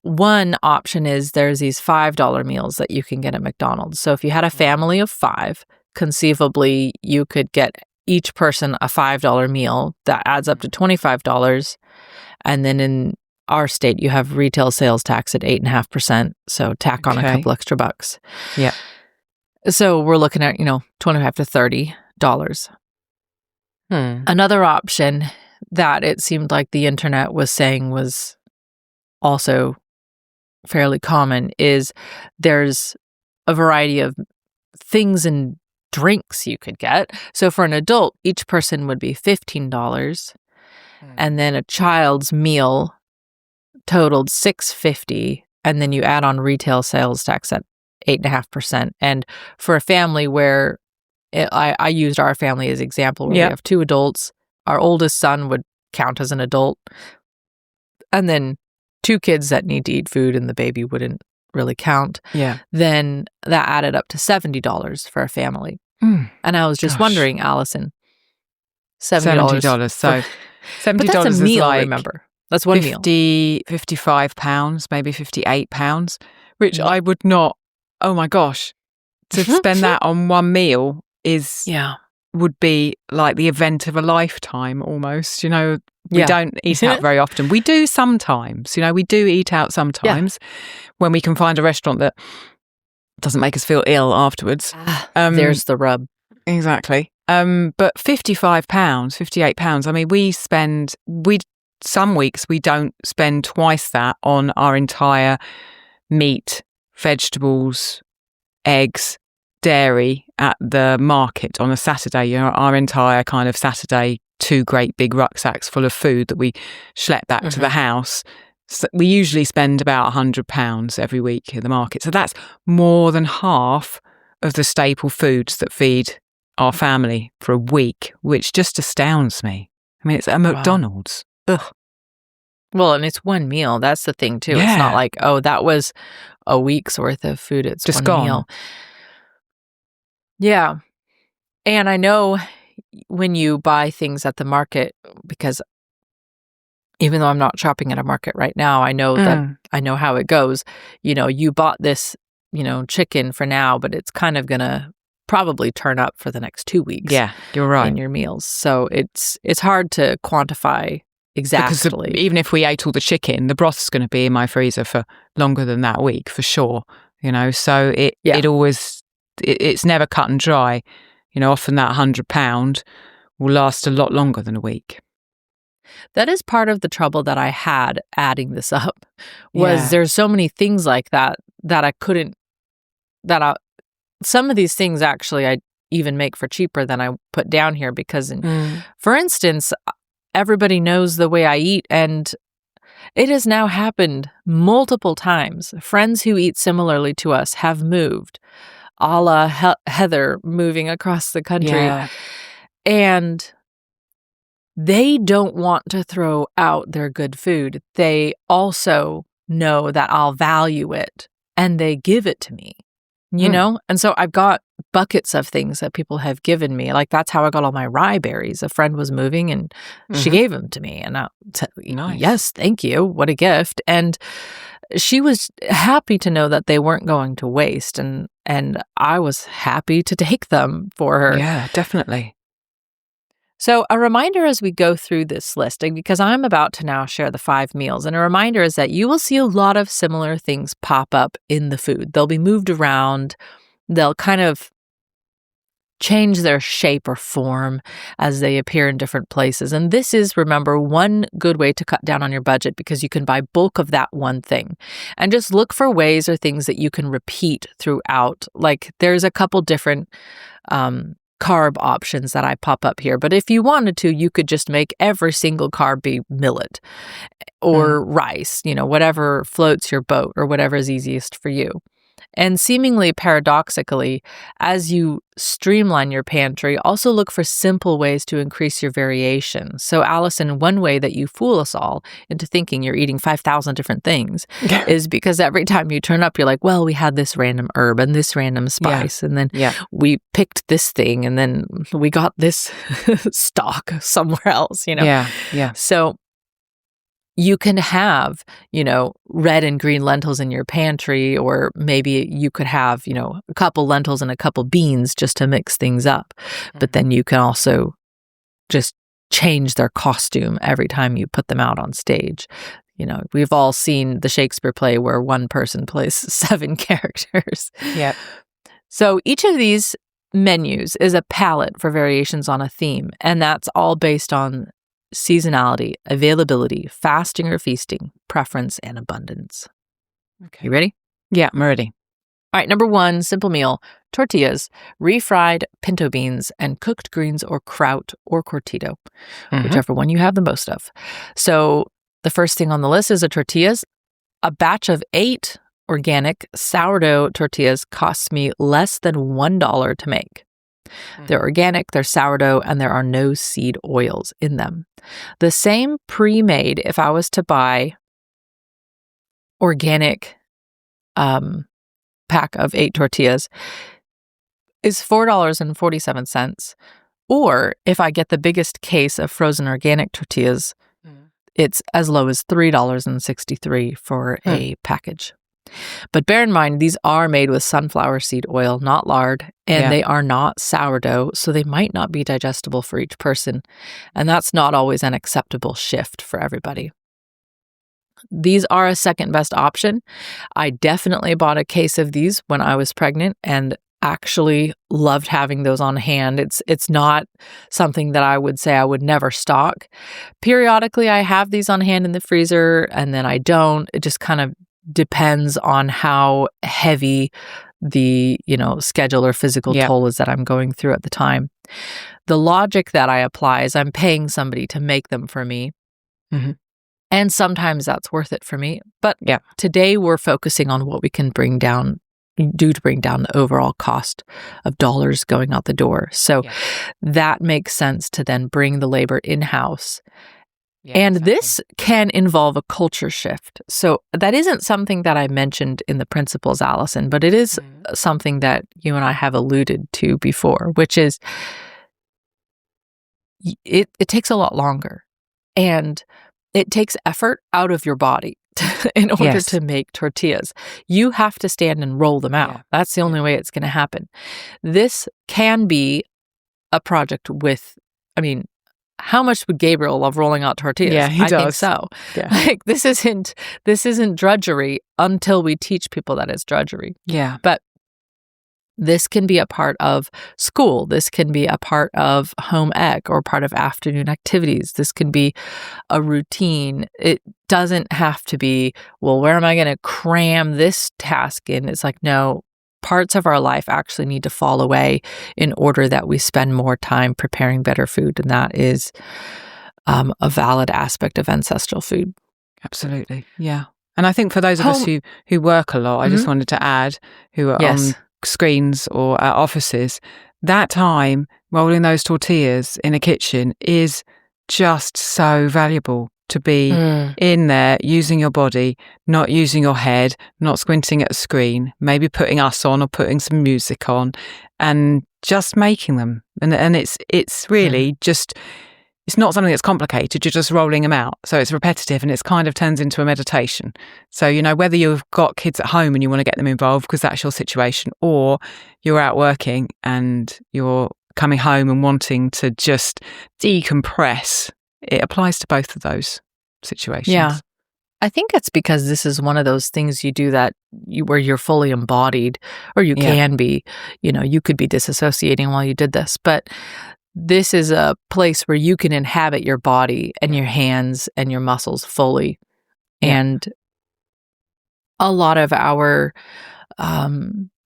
one option is there's these $5 meals that you can get at McDonald's. So if you had a family of 5, conceivably you could get each person a $5 meal that adds up to $25. And then in our state, you have retail sales tax at 8.5%. So tack on a couple extra bucks. Yeah. So we're looking at, $25 to $30. Another option that it seemed like the internet was saying was also fairly common is there's a variety of things and drinks you could get. So for an adult, each person would be $15. And then a child's meal totaled $6.50, and then you add on retail sales tax at 8.5%. And for a family where I used our family as example, where we have 2 adults, our oldest son would count as an adult, and then 2 kids that need to eat food, and the baby wouldn't really count. Yeah. Then that added up to $70 for a family. And I was just wondering, Alison, $70. So $70 but that's a meal, is like, remember. That's one meal. £55, maybe £58, which I would not, oh my gosh, to spend that on one meal would be like the event of a lifetime almost. We don't eat out very often. We do sometimes, we do eat out sometimes when we can find a restaurant that doesn't make us feel ill afterwards. There's the rub. Exactly. But £55, £58, I mean, some weeks we don't spend twice that on our entire meat, vegetables, eggs, dairy at the market on a Saturday. Our entire kind of Saturday, 2 great big rucksacks full of food that we schlep back to the house. So we usually spend about £100 every week at the market. So that's more than half of the staple foods that feed our family for a week, which just astounds me. I mean, it's a McDonald's. Ugh. Well, and it's one meal. That's the thing, too. Yeah. It's not like, that was a week's worth of food. It's just one gone. Meal. Yeah. And I know when you buy things at the market, because even though I'm not shopping at a market right now, I know that I know how it goes. You bought this, chicken for now, but it's kind of going to probably turn up for the next 2 weeks. Yeah, you're right. In your meals. So it's hard to quantify exactly. Because even if we ate all the chicken, the broth's going to be in my freezer for longer than that week, for sure. So it always, it's never cut and dry. Often that £100 will last a lot longer than a week. That is part of the trouble that I had adding this up, was there's so many things like that I couldn't, some of these things actually I even make for cheaper than I put down here because, for instance, everybody knows the way I eat, and it has now happened multiple times. Friends who eat similarly to us have moved, a la Heather moving across the country. Yeah. And they don't want to throw out their good food. They also know that I'll value it, and they give it to me, And so I've got buckets of things that people have given me. Like, that's how I got all my rye berries. A friend was moving and she gave them to me. And Nice. Yes, thank you. What a gift. And she was happy to know that they weren't going to waste. And I was happy to take them for her. Yeah, definitely. So a reminder as we go through this listing, because I'm about to now share the 5 meals, and a reminder is that you will see a lot of similar things pop up in the food. They'll be moved around. They'll kind of change their shape or form as they appear in different places. And this is, remember, one good way to cut down on your budget, because you can buy bulk of that one thing. And just look for ways or things that you can repeat throughout. Like, there's a couple different carb options that I pop up here. But if you wanted to, you could just make every single carb be millet or rice, whatever floats your boat or whatever is easiest for you. And seemingly paradoxically, as you streamline your pantry, also look for simple ways to increase your variation. So, Allison, one way that you fool us all into thinking you're eating 5,000 different things is because every time you turn up, you're like, well, we had this random herb and this random spice, and then we picked this thing, and then we got this stock somewhere else, Yeah. So you can have, red and green lentils in your pantry, or maybe you could have, a couple lentils and a couple beans just to mix things up. But then you can also just change their costume every time you put them out on stage. We've all seen the Shakespeare play where one person plays 7 characters. Yep. So each of these menus is a palette for variations on a theme, and that's all based on seasonality, availability, fasting or feasting, preference, and abundance. Okay. You ready? Yeah, I'm ready. All right, number 1, simple meal, tortillas, refried pinto beans, and cooked greens or kraut or cortito, whichever one you have the most of. So the first thing on the list is a tortillas. A batch of 8 organic sourdough tortillas costs me less than $1 to make. They're organic, they're sourdough, and there are no seed oils in them. The same pre-made, if I was to buy organic pack of 8 tortillas, is $4.47. Or if I get the biggest case of frozen organic tortillas, it's as low as $3.63 for a package. But bear in mind, these are made with sunflower seed oil, not lard, and they are not sourdough, so they might not be digestible for each person. And that's not always an acceptable shift for everybody. These are a second best option. I definitely bought a case of these when I was pregnant and actually loved having those on hand. It's not something that I would say I would never stock. Periodically, I have these on hand in the freezer, and then I don't. It just kind of depends on how heavy the, schedule or physical toll is that I'm going through at the time. The logic that I apply is I'm paying somebody to make them for me. Mm-hmm. And sometimes that's worth it for me. But today we're focusing on what we can bring down the overall cost of dollars going out the door. So that makes sense to then bring the labor in-house. And this can involve a culture shift. So that isn't something that I mentioned in the principles, Allison, but it is something that you and I have alluded to before, which is it takes a lot longer. And it takes effort out of your body in order to make tortillas. You have to stand and roll them out. That's the only way it's going to happen. This can be a project with, how much would Gabriel love rolling out tortillas? Yeah, he does. I think so. Yeah. Like this isn't drudgery until we teach people that it's drudgery. Yeah. But this can be a part of school. This can be a part of home ec or part of afternoon activities. This can be a routine. It doesn't have to be, well, where am I going to cram this task in? It's like, no, parts of our life actually need to fall away in order that we spend more time preparing better food. And that is a valid aspect of ancestral food. Absolutely. Yeah. And I think for those of us who work a lot, I just wanted to add, who are on screens or at offices, that time rolling those tortillas in a kitchen is just so valuable to be in there using your body, not using your head, not squinting at a screen, maybe putting us on or putting some music on and just making them. And it's really just, it's not something that's complicated. You're just rolling them out. So it's repetitive and it's kind of turns into a meditation. So, whether you've got kids at home and you want to get them involved because that's your situation, or you're out working and you're coming home and wanting to just decompress, it applies to both of those situations. Yeah. I think it's because this is one of those things you do where you're fully embodied, or you can be, you could be disassociating while you did this, but this is a place where you can inhabit your body and your hands and your muscles fully. Yeah. And a lot of our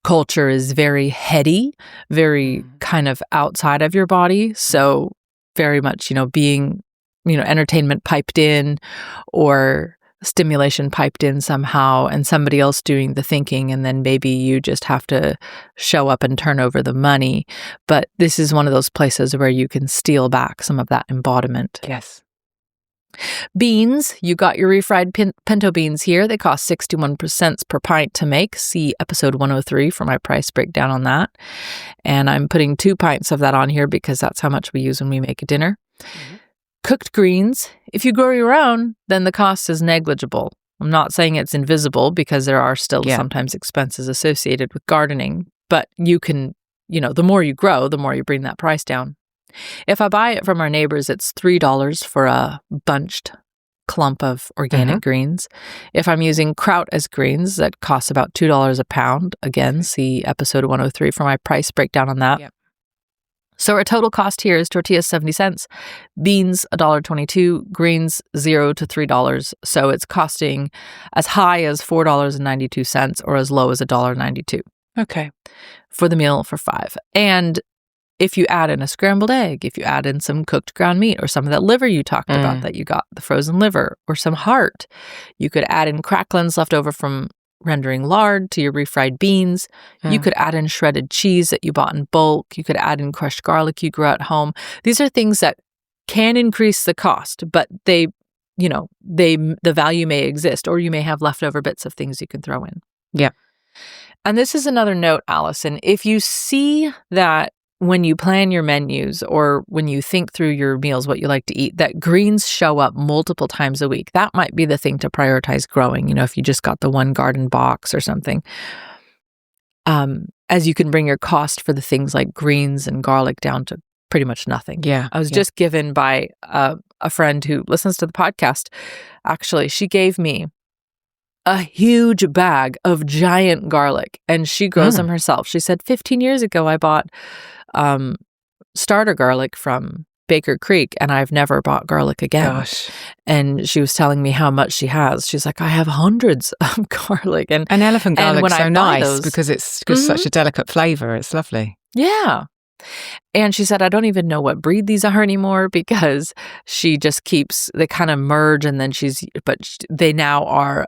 culture is very heady, very kind of outside of your body. So very much, being, entertainment piped in or stimulation piped in somehow and somebody else doing the thinking, and then maybe you just have to show up and turn over the money. But this is one of those places where you can steal back some of that embodiment. Yes. Beans, you got your refried pinto beans here. They cost 61 cents per pint to make. See episode 103 for my price breakdown on that. And I'm putting 2 pints of that on here because that's how much we use when we make a dinner. Cooked greens, if you grow your own, then the cost is negligible. I'm not saying it's invisible because there are still sometimes expenses associated with gardening, but you can, the more you grow, the more you bring that price down. If I buy it from our neighbors, it's $3 for a bunched clump of organic greens. If I'm using kraut as greens, that costs about $2 a pound. Again, see episode 103 for my price breakdown on that. Yep. So our total cost here is tortillas 70 cents, beans $1.22, greens $0 to $3. So it's costing as high as $4.92 or as low as $1.92. Okay. For the meal for 5. And if you add in a scrambled egg, if you add in some cooked ground meat or some of that liver you talked about that you got, the frozen liver, or some heart, you could add in cracklings left over from rendering lard to your refried beans. You could add in shredded cheese that you bought in bulk. You could add in crushed garlic you grew at home. These are things that can increase the cost, but the value may exist, or you may have leftover bits of things you can throw in. Yeah. And this is another note, Allison. If you see that when you plan your menus or when you think through your meals, what you like to eat, that greens show up multiple times a week. That might be the thing to prioritize growing, if you just got the one garden box or something. As you can bring your cost for the things like greens and garlic down to pretty much nothing. Yeah. I was just given by a friend who listens to the podcast. Actually, she gave me a huge bag of giant garlic, and she grows them herself. She said, 15 years ago, I bought starter garlic from Baker Creek, and I've never bought garlic again. Gosh. And she was telling me how much she has. She's like, I have hundreds of garlic. And elephant garlic's so nice because it's such a delicate flavor. It's lovely. Yeah. And she said, I don't even know what breed these are anymore because she just they kind of merge, and then they now are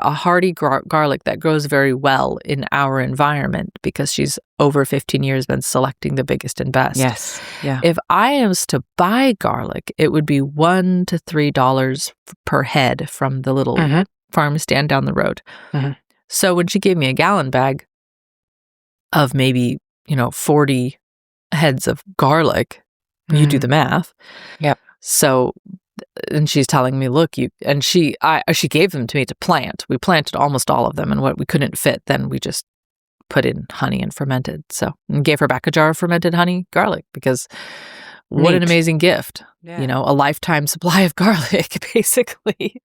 a hardy garlic that grows very well in our environment because she's over 15 years been selecting the biggest and best. Yes. Yeah. If I was to buy garlic, it would be $1 to $3 per head from the little farm stand down the road. So when she gave me a gallon bag of maybe, 40 heads of garlic, you do the math. Yep. So, and she's telling me, look, she gave them to me to plant. We planted almost all of them, and what we couldn't fit, then we just put in honey and fermented. So, and gave her back a jar of fermented honey garlic because what an amazing gift. Yeah. A lifetime supply of garlic, basically.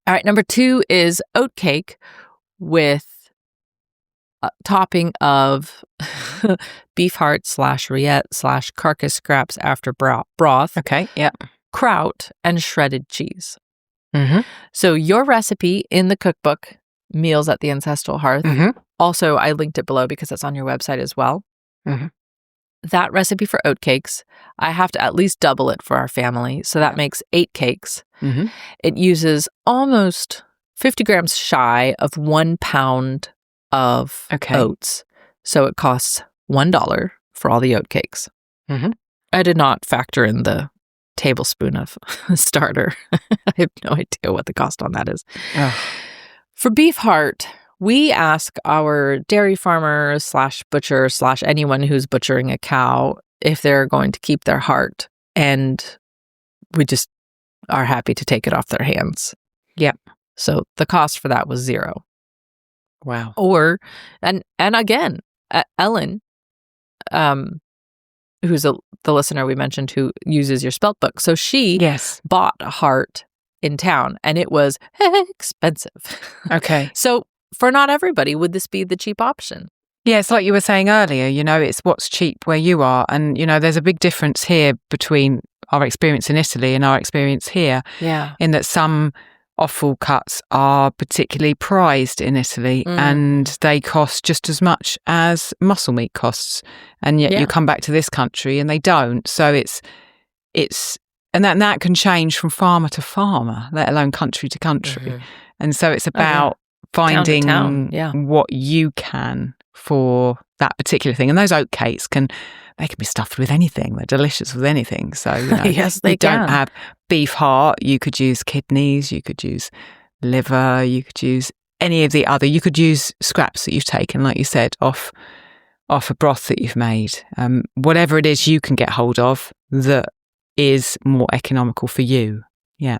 All right, number 2 is oat cake with topping of beef heart / rillette / carcass scraps after broth. Okay, yeah. Kraut and shredded cheese. So your recipe in the cookbook, Meals at the Ancestral Hearth, also I linked it below because it's on your website as well. That recipe for oat cakes, I have to at least double it for our family. So that makes 8 cakes. It uses almost 50 grams shy of 1 pound of oats. So it costs $1 for all the oat cakes. I did not factor in the tablespoon of starter. I have no idea what the cost on that is. For beef heart, we ask our dairy farmer / butcher / anyone who's butchering a cow if they're going to keep their heart. And we just are happy to take it off their hands. Yep. So the cost for that was $0. Wow. Or, and again, Ellen, who's the listener we mentioned who uses your spelt book. So she bought a heart in town, and it was expensive. Okay. So for not everybody, would this be the cheap option? Yeah, it's like you were saying earlier, it's what's cheap where you are. And, there's a big difference here between our experience in Italy and our experience here. Yeah. In that some offal cuts are particularly prized in Italy and they cost just as much as muscle meat costs. And yet you come back to this country and they don't. So and that can change from farmer to farmer, let alone country to country. And so it's about finding what you can for that particular thing. And those oat cakes can be stuffed with anything. They're delicious with anything. So, yes, they can. Don't have beef heart. You could use kidneys. You could use liver. You could use any of the other. You could use scraps that you've taken, like you said, off a broth that you've made. Whatever it is you can get hold of that is more economical for you. Yeah.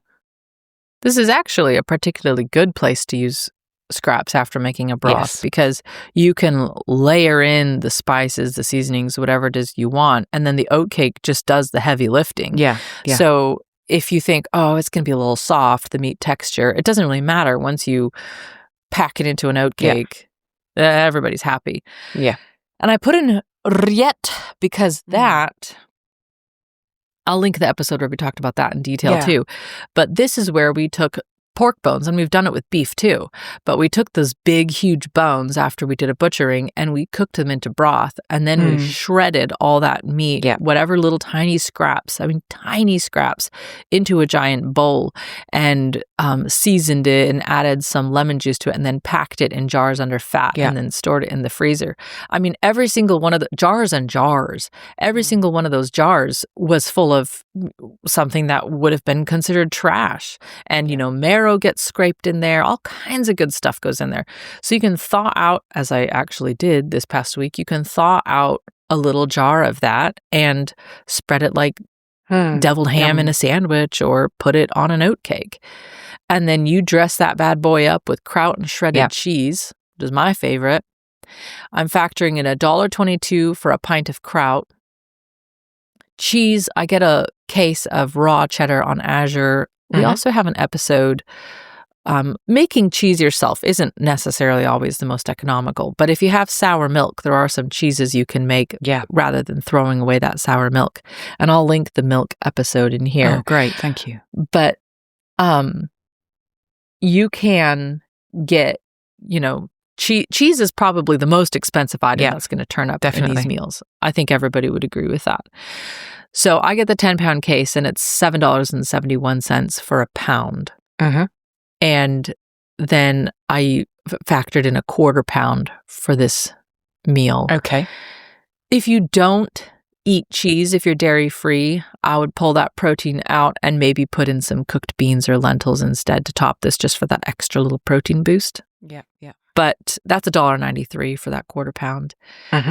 This is actually a particularly good place to use scraps after making a broth because you can layer in the spices, the seasonings, whatever it is you want, and then the oat cake just does the heavy lifting. Yeah. So if you think, it's going to be a little soft, the meat texture, it doesn't really matter once you pack it into an oat cake. Everybody's happy. Yeah. And I put in rillette because that, I'll link the episode where we talked about that in detail too. But this is where we took pork bones, and we've done it with beef too, but we took those big, huge bones after we did a butchering and we cooked them into broth, and then we shredded all that meat, whatever little tiny scraps, into a giant bowl. And seasoned it and added some lemon juice to it and then packed it in jars under fat and then stored it in the freezer. I mean, every single one of the jars and jars, every single one of those jars was full of something that would have been considered trash. And, marrow gets scraped in there. All kinds of good stuff goes in there. So you can thaw out, as I actually did this past week, you can thaw out a little jar of that and spread it like deviled ham in a sandwich or put it on an oat cake. And then you dress that bad boy up with kraut and shredded cheese, which is my favorite. I'm factoring in $1.22 for a pint of kraut. Cheese, I get a case of raw cheddar on Azure. We also have an episode. Making cheese yourself isn't necessarily always the most economical, but if you have sour milk, there are some cheeses you can make rather than throwing away that sour milk. And I'll link the milk episode in here. Oh, great. Thank you. But you can get, cheese is probably the most expensive item that's going to turn up in these meals. I think everybody would agree with that. So I get the 10-pound case, and it's $7.71 for a pound. And then I factored in a quarter pound for this meal. Okay. If you don't eat cheese, if you're dairy-free, I would pull that protein out and maybe put in some cooked beans or lentils instead to top this, just for that extra little protein boost. Yeah. But that's $1.93 for that quarter pound.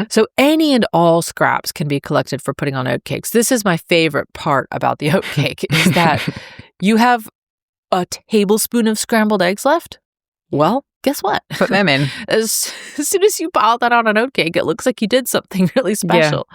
So any and all scraps can be collected for putting on oat cakes. This is my favorite part about the oat cake, is that you have a tablespoon of scrambled eggs left. Well, guess what? Put them in. As soon as you pile that on an oat cake, it looks like you did something really special.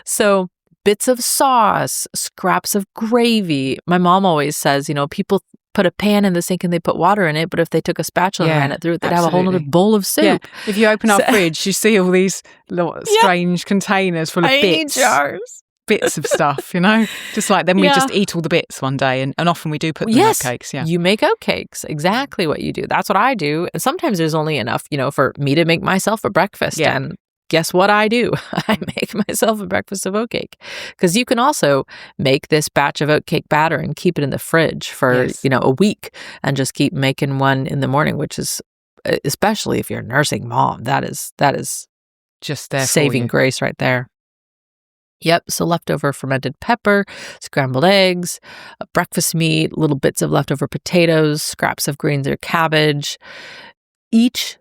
So bits of sauce, scraps of gravy. My mom always says, people put a pan in the sink and they put water in it, but if they took a spatula and ran it through it, they'd have a whole other bowl of soup. Yeah. If you open our fridge, you see all these little strange containers full of bits. Jars. Bits of stuff, just like then we just eat all the bits one day, and often we do put them in oat cakes. You make oat cakes, exactly what you do. That's what I do. And sometimes there's only enough, for me to make myself a breakfast. And guess what I do? I make myself a breakfast of oat cake, because you can also make this batch of oat cake batter and keep it in the fridge for a week and just keep making one in the morning, which is, especially if you're a nursing mom, that is just there saving grace right there. Yep, so leftover fermented pepper, scrambled eggs, breakfast meat, little bits of leftover potatoes, scraps of greens or cabbage. Each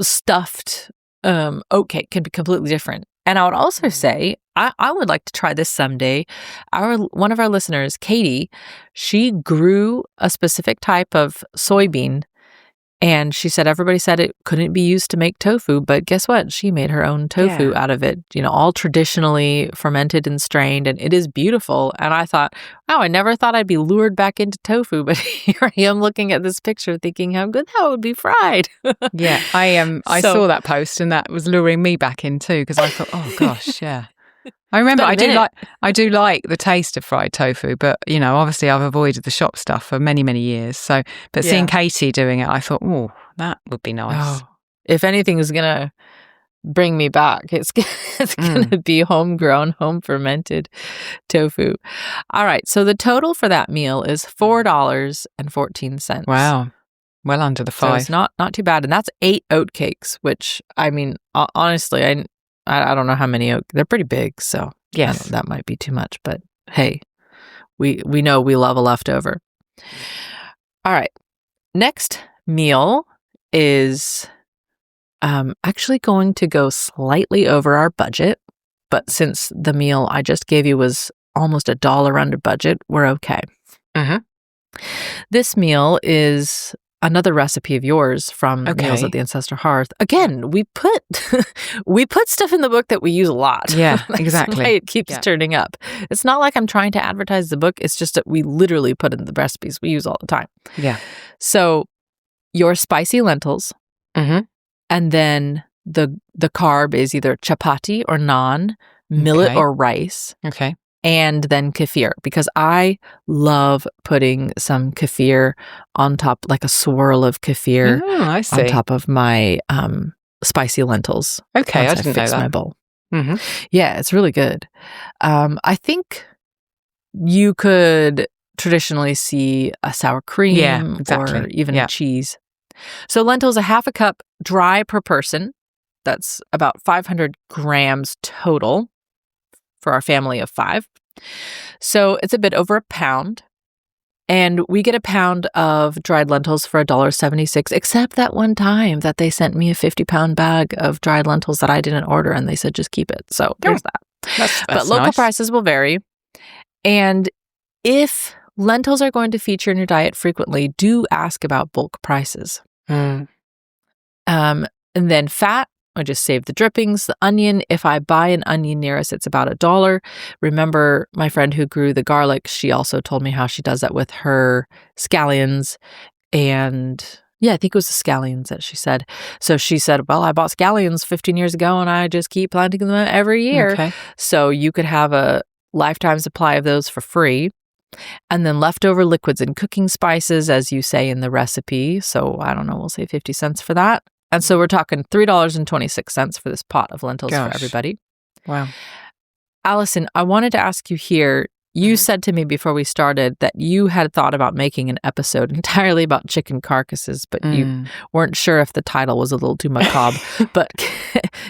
stuffed oat cake can be completely different. And I would also say, I would like to try this someday. One of our listeners, Katie, she grew a specific type of soybean, and she said everybody said it couldn't be used to make tofu, but guess what? She made her own tofu out of it, all traditionally fermented and strained, and it is beautiful. And I thought, wow, I never thought I'd be lured back into tofu, but here I am looking at this picture thinking how good that would be fried. I saw that post, and that was luring me back in too, because I thought, oh gosh, yeah. I remember I do like the taste of fried tofu, but obviously I've avoided the shop stuff for many, many years. So, but seeing Katie doing it, I thought, oh, that would be nice. Oh, if anything is gonna bring me back, it's gonna be homegrown, home fermented tofu. All right, so the total for that meal is $4.14. Wow, well under the $5. So it's not too bad, and that's 8 oat cakes. Which I mean, honestly, I don't know how many they're pretty big, so that might be too much, but hey, we know we love a leftover. All right, next meal is actually going to go slightly over our budget, but since the meal I just gave you was almost $1 under budget, we're okay. This meal is another recipe of yours from Meals at the Ancestral Hearth. Again, we put stuff in the book that we use a lot. Yeah, That's exactly. why it keeps turning up. It's not like I'm trying to advertise the book. It's just that we literally put in the recipes we use all the time. Yeah. So your spicy lentils, and then the carb is either chapati or naan, millet or rice. Okay. And then kefir, because I love putting some kefir on top, like a swirl of kefir on top of my spicy lentils. Okay, I didn't know that. My bowl. Yeah, it's really good. I think you could traditionally see a sour cream or even cheese. So lentils, a half a cup dry per person. That's about 500 grams total for our family of 5. So it's a bit over a pound. And we get a pound of dried lentils for $1.76, except that one time that they sent me a 50-pound bag of dried lentils that I didn't order, and they said, just keep it. So there's that. That's but local nice. prices will vary. And if lentils are going to feature in your diet frequently, do ask about bulk prices. And then fat, I just save the drippings. The onion, if I buy an onion near us, it's about $1. Remember my friend who grew the garlic, she also told me how she does that with her scallions. And I think it was the scallions that she said. So she said, well, I bought scallions 15 years ago and I just keep planting them every year. Okay. So you could have a lifetime supply of those for free. And then leftover liquids and cooking spices, as you say in the recipe. So I don't know, we'll say 50 cents for that. And so we're talking $3.26 for this pot of lentils for everybody. Wow. Allison, I wanted to ask you here, you said to me before we started that you had thought about making an episode entirely about chicken carcasses, but you weren't sure if the title was a little too macabre. But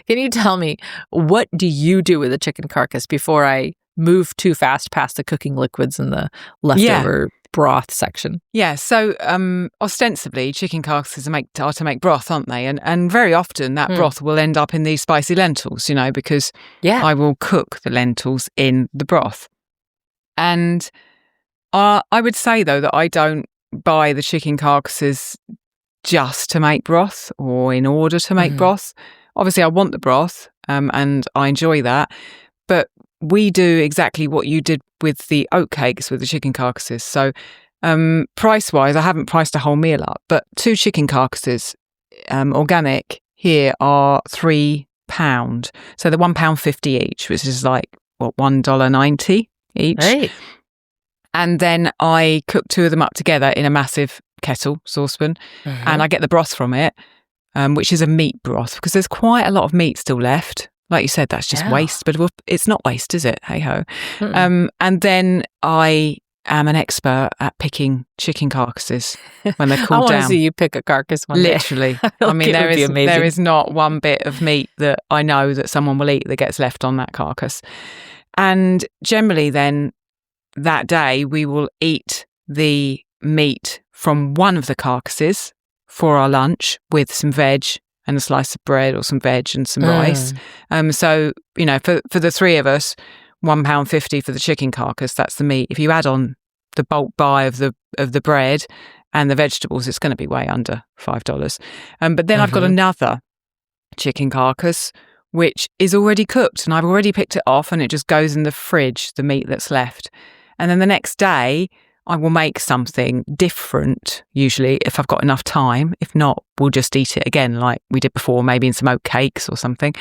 can you tell me, what do you do with a chicken carcass before I move too fast past the cooking liquids and the leftover broth section? Yeah, so ostensibly chicken carcasses are to make broth, aren't they? And very often that broth will end up in these spicy lentils, because I will cook the lentils in the broth. And I would say, though, that I don't buy the chicken carcasses just to make broth or in order to make broth. Obviously, I want the broth and I enjoy that. But we do exactly what you did with the oatcakes with the chicken carcasses. So price-wise, I haven't priced a whole meal up, but 2 chicken carcasses, organic, here are £3. So they're £1.50 each, which is like, $1.90 each. Right. And then I cook 2 of them up together in a massive saucepan, and I get the broth from it, which is a meat broth, because there's quite a lot of meat still left. Like you said, that's just waste, but it's not waste, is it? Hey-ho. And then I am an expert at picking chicken carcasses when they're cooled down. I want to see you pick a carcass one day. Literally. I mean, there is not one bit of meat that I know that someone will eat that gets left on that carcass. And generally then, that day, we will eat the meat from one of the carcasses for our lunch with some veg and a slice of bread or some veg and some rice. So, for the 3 of us, £1.50 for the chicken carcass, that's the meat. If you add on the bulk buy of the bread and the vegetables, it's going to be way under $5. But then I've got another chicken carcass, which is already cooked, and I've already picked it off, and it just goes in the fridge, the meat that's left. And then the next day, I will make something different, usually, if I've got enough time. If not, we'll just eat it again like we did before, maybe in some oat cakes or something.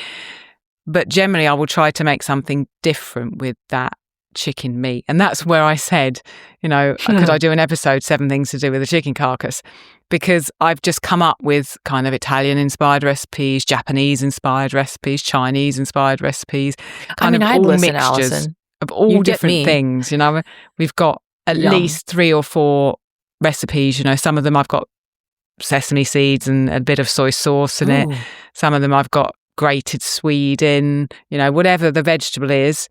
But generally, I will try to make something different with that chicken meat. And that's where I said, could I do an episode, 7 things to do with a chicken carcass? Because I've just come up with kind of Italian-inspired recipes, Japanese-inspired recipes, Chinese-inspired recipes, I'd listen, Allison. Of all different things. We've got at least 3 or 4 recipes. Some of them I've got sesame seeds and a bit of soy sauce in it. Some of them I've got grated swede in, whatever the vegetable is.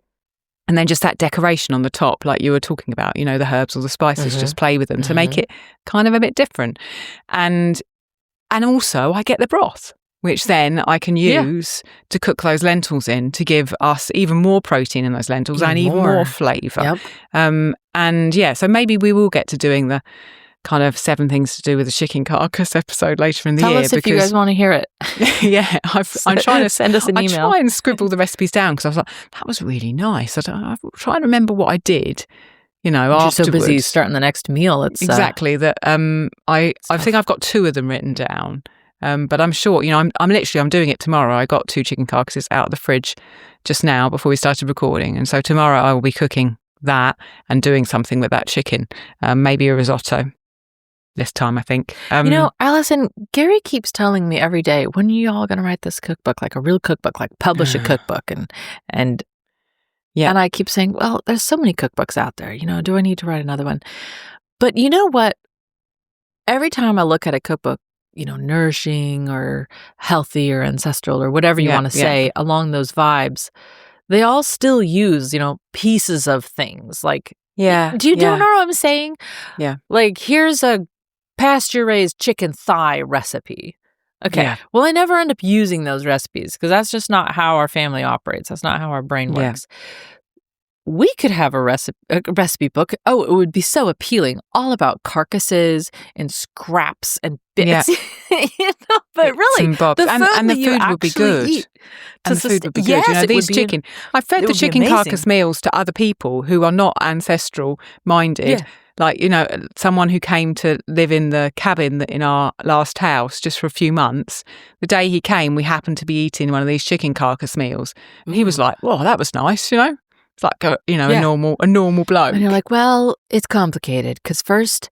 And then just that decoration on the top, like you were talking about, the herbs or the spices, just play with them to make it kind of a bit different. And also I get the broth, which then I can use to cook those lentils in to give us even more protein in those lentils and even more flavour. So maybe we will get to doing the kind of 7 things to do with the chicken carcass episode later in the year. Tell us if you guys want to hear it. I'm trying to send us an email. I try and scribble the recipes down because I was like, that was really nice. I'm trying to remember what I did. Afterwards. You're so busy starting the next meal. It's exactly that. I think I've got 2 of them written down. But I'm sure, I'm doing it tomorrow. I got 2 chicken carcasses out of the fridge just now before we started recording. And so tomorrow I will be cooking that and doing something with that chicken. Maybe a risotto this time, I think. Allison, Gary keeps telling me every day, when are you all going to write this cookbook, like a real cookbook, like publish a cookbook? And Yeah. And I keep saying, well, there's so many cookbooks out there. Do I need to write another one? But you know what? Every time I look at a cookbook, nourishing or healthy or ancestral or whatever you want to say along those vibes, they all still use, pieces of things. Like, do you know what I'm saying? Yeah. Like, here's a pasture-raised chicken thigh recipe. Okay. Yeah. Well, I never end up using those recipes because that's just not how our family operates. That's not how our brain works. We could have a recipe book. Oh, it would be so appealing. All about carcasses and scraps and bits. Yeah. But really, the food and the food would be good. And the food would be good. Yes, these chicken. I fed the chicken carcass meals to other people who are not ancestral minded. Yeah. Like, someone who came to live in the cabin in our last house just for a few months. The day he came, we happened to be eating one of these chicken carcass meals. And he was like, "Well, that was nice, It's like a normal bloke." And you're like, well, it's complicated because first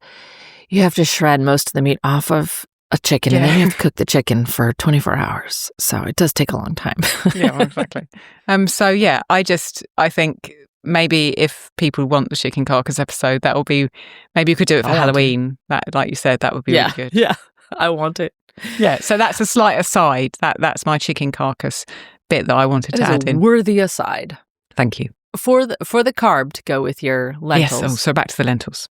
you have to shred most of the meat off of a chicken and then you have to cook the chicken for 24 hours. So it does take a long time. Yeah, exactly. I think maybe if people want the chicken carcass episode, that will be, maybe you could do it for Halloween. That, like you said, that would be really good. Yeah, I want it. Yeah, so that's a slight aside. That's my chicken carcass bit that I wanted to add in. Worthy aside. Thank you. For the carb to go with your lentils. Yes, so back to the lentils.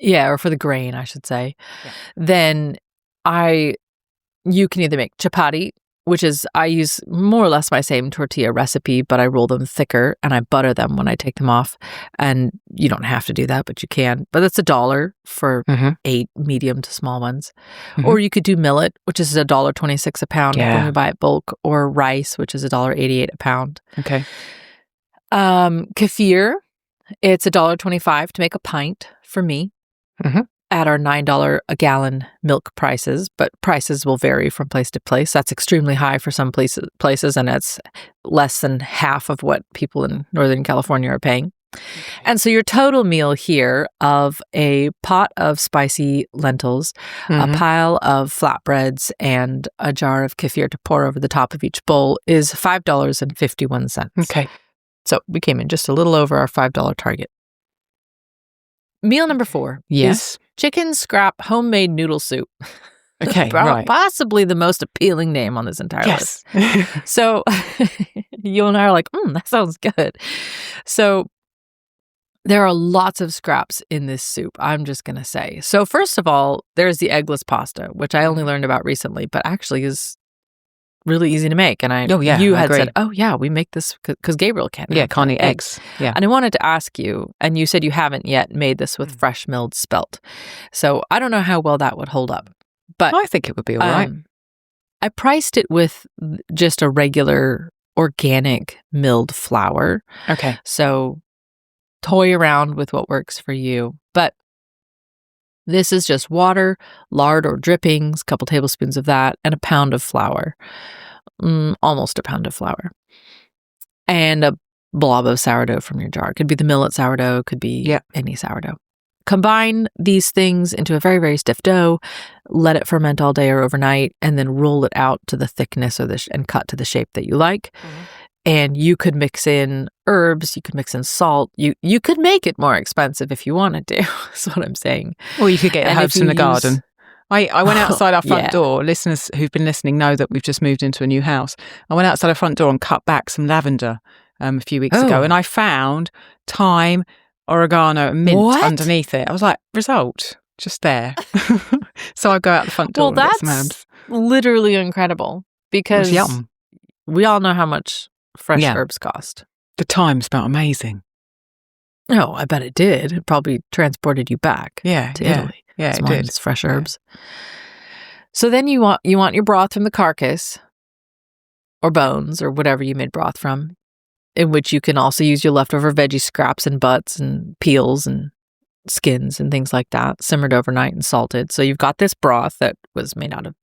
Yeah, or for the grain, I should say. Yeah. Then you can either make chapati, which is, I use more or less my same tortilla recipe, but I roll them thicker and I butter them when I take them off. And you don't have to do that, but you can. But that's $1 for 8 medium to small ones. Mm-hmm. Or you could do millet, which is $1.26 a pound when we buy it bulk, or rice, which is $1.88 a pound. Okay. Kefir, it's $1.25 to make a pint for me. Mm-hmm. At our $9 a gallon milk prices, but prices will vary from place to place. That's extremely high for some places, and it's less than half of what people in Northern California are paying. Okay. And so your total meal here of a pot of spicy lentils, a pile of flatbreads, and a jar of kefir to pour over the top of each bowl is $5.51. Okay. So we came in just a little over our $5 target. Meal number 4 is chicken scrap homemade noodle soup. Okay, right. Possibly the most appealing name on this entire list. So you and I are like, that sounds good. So there are lots of scraps in this soup, I'm just going to say. So first of all, there's the eggless pasta, which I only learned about recently, but actually is really easy to make. And you had said, we make this because Gabriel can't. Yeah, can't eat eggs. Yeah. And I wanted to ask you, and you said you haven't yet made this with fresh milled spelt. So I don't know how well that would hold up. But I think it would be all right. I priced it with just a regular organic milled flour. Okay. So toy around with what works for you. But this is just water, lard or drippings, a couple tablespoons of that, and a pound of flour. Almost a pound of flour. And a blob of sourdough from your jar. Could be the millet sourdough, could be any sourdough. Combine these things into a very, very stiff dough, let it ferment all day or overnight, and then roll it out to the thickness and cut to the shape that you like. Mm-hmm. And you could mix in herbs, you could mix in salt. You could make it more expensive if you wanted to, is what I'm saying. Or you could get herbs in the garden. I went outside our front door. Listeners who've been listening know that we've just moved into a new house. I went outside our front door and cut back some lavender a few weeks ago. And I found thyme, oregano, and mint underneath it. I was like, result, just there. So I go out the front door and get some herbs. Literally incredible. Because we all know how much fresh herbs cost. The thyme smelled amazing. Oh, I bet it did. It probably transported you back to Italy. Yeah, it did. It's fresh herbs. So then you want your broth from the carcass or bones or whatever you made broth from, in which you can also use your leftover veggie scraps and butts and peels and skins and things like that, simmered overnight and salted. So you've got this broth that was made out of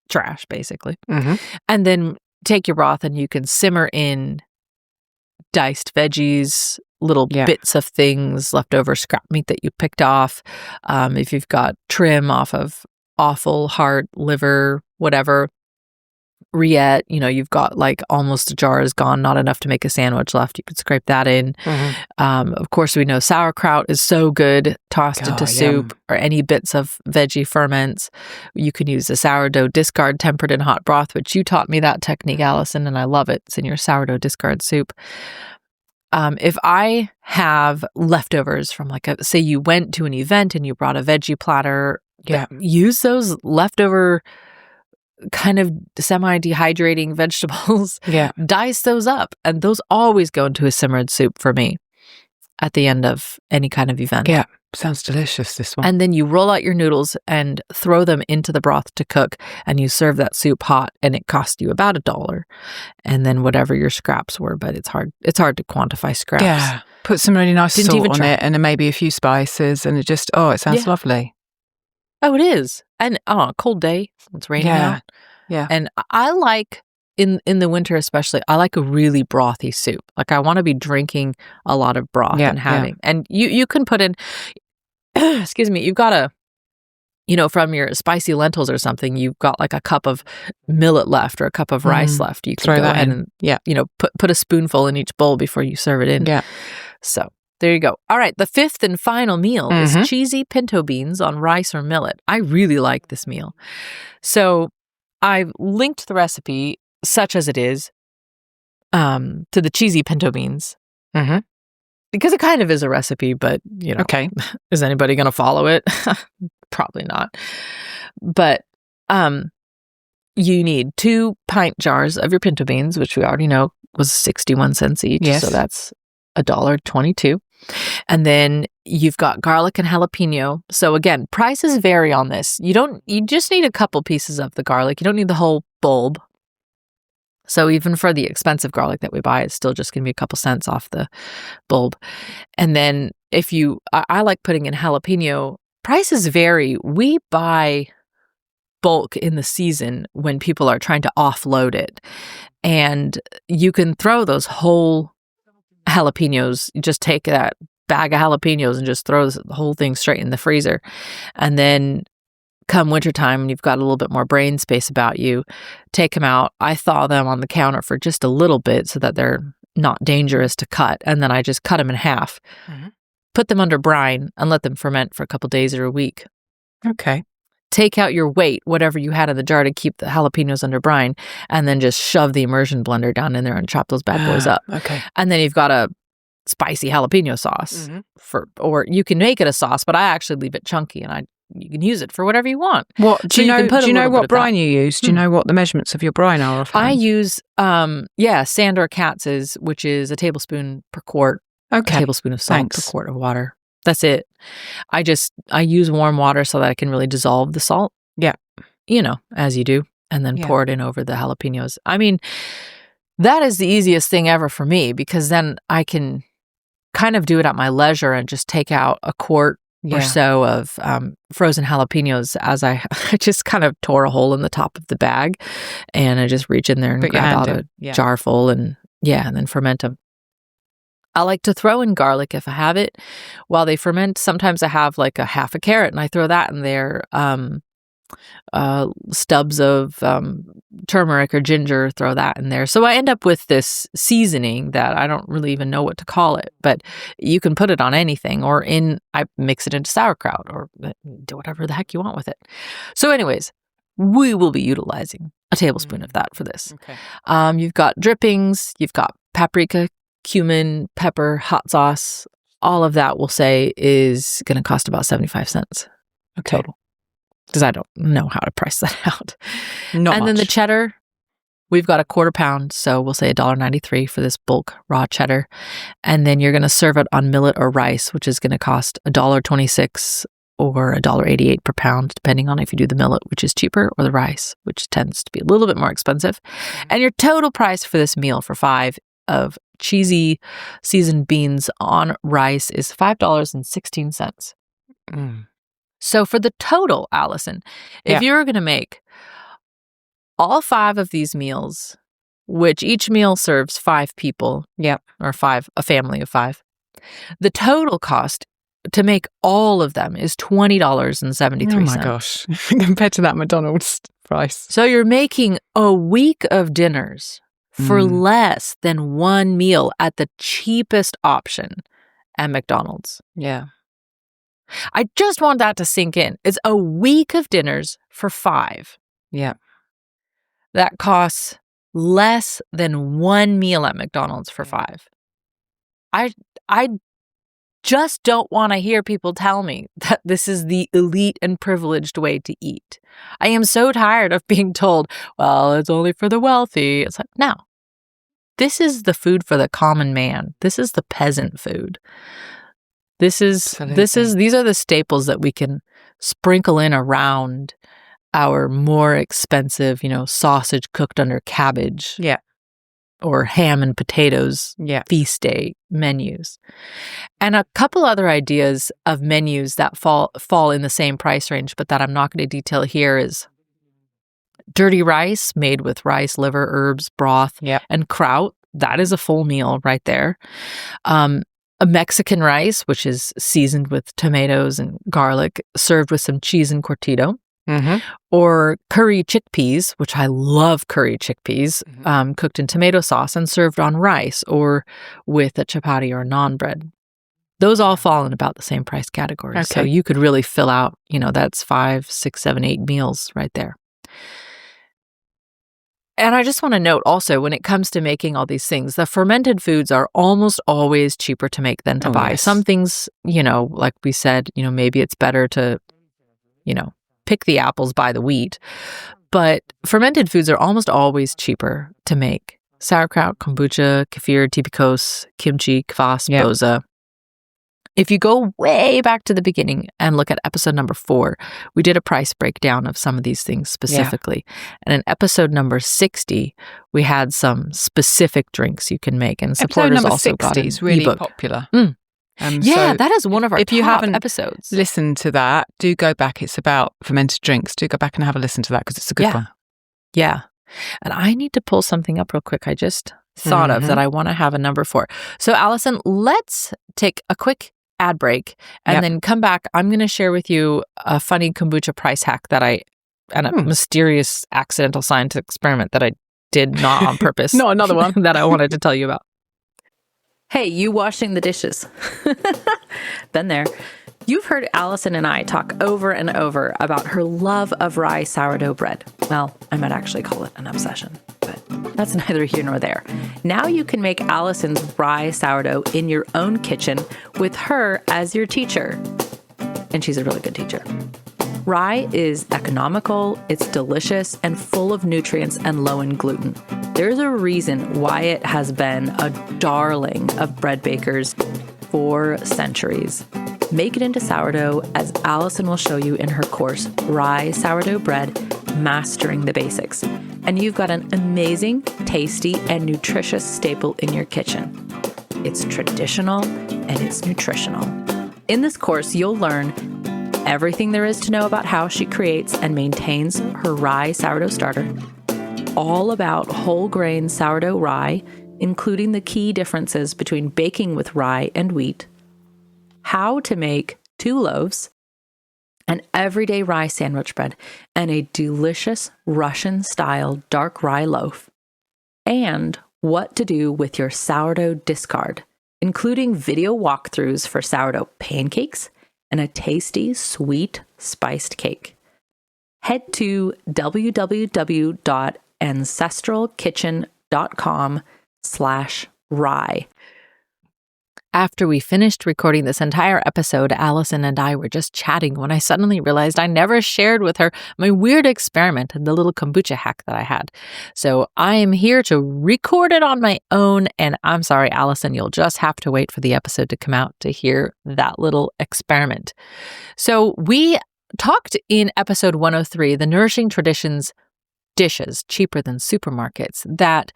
trash, basically. Mm-hmm. And then take your broth and you can simmer in diced veggies, little bits of things, leftover scrap meat that you picked off. If you've got trim off of offal, heart, liver, whatever, Rillette, you've got like almost a jar is gone, not enough to make a sandwich left. You could scrape that in. Of course, we know sauerkraut is so good tossed into soup or any bits of veggie ferments. You can use the sourdough discard tempered in hot broth, which you taught me that technique, Allison, and I love it. It's in your sourdough discard soup. If I have leftovers from say you went to an event and you brought a veggie platter, use those leftover kind of semi-dehydrating vegetables, dice those up. And those always go into a simmered soup for me at the end of any kind of event. Yeah, sounds delicious, this one. And then you roll out your noodles and throw them into the broth to cook, and you serve that soup hot, and it costs you about $1. And then whatever your scraps were, but it's hard to quantify scraps. Yeah, put some really nice salt on it and then maybe a few spices, and it sounds lovely. Oh, it is. And on a cold day, it's raining out. Yeah. And I like, in the winter especially, I like a really brothy soup. Like I want to be drinking a lot of broth and having. And you can put in, excuse me, you've got from your spicy lentils or something, you've got like a cup of millet left or a cup of rice left. You can throw go that ahead in. and put a spoonful in each bowl before you serve it in. Yeah. So there you go. All right. The fifth and final meal is cheesy pinto beans on rice or millet. I really like this meal. So I've linked the recipe, such as it is, to the cheesy pinto beans. Because it kind of is a recipe, but, okay. Is anybody going to follow it? Probably not. But you need 2 pint jars of your pinto beans, which we already know was 61 cents each. Yes. So that's $1.22. And then you've got garlic and jalapeno. So again, prices vary on this. You just need a couple pieces of the garlic. You don't need the whole bulb. So even for the expensive garlic that we buy, it's still just going to be a couple cents off the bulb. And then I like putting in jalapeno. Prices vary. We buy bulk in the season when people are trying to offload it. And you can throw those whole jalapenos, you just take that bag of jalapenos and just throw the whole thing straight in the freezer. And then come wintertime, and you've got a little bit more brain space about you, take them out. I thaw them on the counter for just a little bit so that they're not dangerous to cut. And then I just cut them in half, put them under brine, and let them ferment for a couple days or a week. Okay. Take out your weight, whatever you had in the jar to keep the jalapenos under brine, and then just shove the immersion blender down in there and chop those bad boys up. Okay. And then you've got a spicy jalapeno sauce or you can make it a sauce, but I actually leave it chunky and you can use it for whatever you want. What do you know what brine you use? Do you know what the measurements of your brine are offhand? I use Sandor Katz's, which is a tablespoon per quart. Okay. A tablespoon of salt per quart of water. That's it. I use warm water so that I can really dissolve the salt. Yeah. As you do, and then pour it in over the jalapenos. I mean, that is the easiest thing ever for me, because then I can kind of do it at my leisure and just take out a quart or so of frozen jalapenos as I just kind of tore a hole in the top of the bag, and I just reach in there and grab out a jar full and then ferment them. I like to throw in garlic if I have it while they ferment. Sometimes I have like a half a carrot and I throw that in there. Stubs of turmeric or ginger, throw that in there. So I end up with this seasoning that I don't really even know what to call it, but you can put it on anything, or I mix it into sauerkraut, or do whatever the heck you want with it. So anyways, we will be utilizing a tablespoon of that for this. Okay. You've got drippings, you've got paprika, cumin, pepper, hot sauce. All of that, we'll say, is going to cost about 75 cents total, because I don't know how to price that out. Then the cheddar, we've got a quarter pound, so we'll say $1.93 for this bulk raw cheddar. And then you're going to serve it on millet or rice, which is going to cost $1.26 or $1.88 per pound, depending on if you do the millet, which is cheaper, or the rice, which tends to be a little bit more expensive. And your total price for this meal for 5 of cheesy seasoned beans on rice is $5.16. So for the total, Allison, if you were going to make all 5 of these meals, which each meal serves 5 people, or a family of 5, the total cost to make all of them is $20.73. Oh my gosh. Compared to that McDonald's price. So you're making a week of dinners for less than one meal at the cheapest option at McDonald's. Yeah. I just want that to sink in. It's a week of dinners for $5. Yeah. That costs less than one meal at McDonald's for $5. I just don't want to hear people tell me that this is the elite and privileged way to eat. I am so tired of being told, well, it's only for the wealthy. It's like, no. This is the food for the common man. This is the peasant food. These are the staples that we can sprinkle in around our more expensive, sausage cooked under cabbage. Yeah. Or ham and potatoes feast day menus. And a couple other ideas of menus that fall in the same price range, but that I'm not going to detail here, is dirty rice made with rice, liver, herbs, broth, and kraut. That is a full meal right there. A Mexican rice, which is seasoned with tomatoes and garlic, served with some cheese and cortado. Mm-hmm. Or curry chickpeas, which I love curry chickpeas, cooked in tomato sauce and served on rice or with a chapati or naan bread. Those all fall in about the same price category. Okay. So you could really fill out, that's 5, 6, 7, 8 meals right there. And I just want to note also, when it comes to making all these things, the fermented foods are almost always cheaper to make than to buy. Yes. Some things, like we said, maybe it's better to, pick the apples by the wheat. But fermented foods are almost always cheaper to make. Sauerkraut, kombucha, kefir, tibikos, kimchi, kvass, boza. If you go way back to the beginning and look at episode number 4, we did a price breakdown of some of these things specifically. Yeah. And in episode number 60, we had some specific drinks you can make. And supporters also got an is really ebook. Popular. So that is one of our if you top haven't episodes. Listened to that, do go back. It's about fermented drinks. Do go back and have a listen to that because it's a good one. Yeah. And I need to pull something up real quick. I just thought of that I want to have a number for. So Allison, let's take a quick ad break and then come back. I'm going to share with you a funny kombucha price hack and a mysterious accidental scientific experiment that I did not on purpose. Not another one. That I wanted to tell you about. Hey, you washing the dishes. Been there. You've heard Allison and I talk over and over about her love of rye sourdough bread. Well, I might actually call it an obsession, but that's neither here nor there. Now you can make Allison's rye sourdough in your own kitchen with her as your teacher. And she's a really good teacher. Rye is economical, it's delicious, and full of nutrients and low in gluten. There's a reason why it has been a darling of bread bakers for centuries. Make it into sourdough, as Allison will show you in her course, Rye Sourdough Bread, Mastering the Basics. And you've got an amazing, tasty, and nutritious staple in your kitchen. It's traditional and it's nutritional. In this course, you'll learn everything there is to know about how she creates and maintains her rye sourdough starter, all about whole grain sourdough rye, including the key differences between baking with rye and wheat, how to make 2 loaves, an everyday rye sandwich bread, and a delicious Russian-style dark rye loaf, and what to do with your sourdough discard, including video walkthroughs for sourdough pancakes and a tasty, sweet, spiced cake. Head to www.ancestralkitchen.com/rye. After we finished recording this entire episode, Allison and I were just chatting when I suddenly realized I never shared with her my weird experiment and the little kombucha hack that I had. So I am here to record it on my own, and I'm sorry, Allison, you'll just have to wait for the episode to come out to hear that little experiment. So we talked in episode 103, the Nourishing Traditions dishes cheaper than supermarkets, that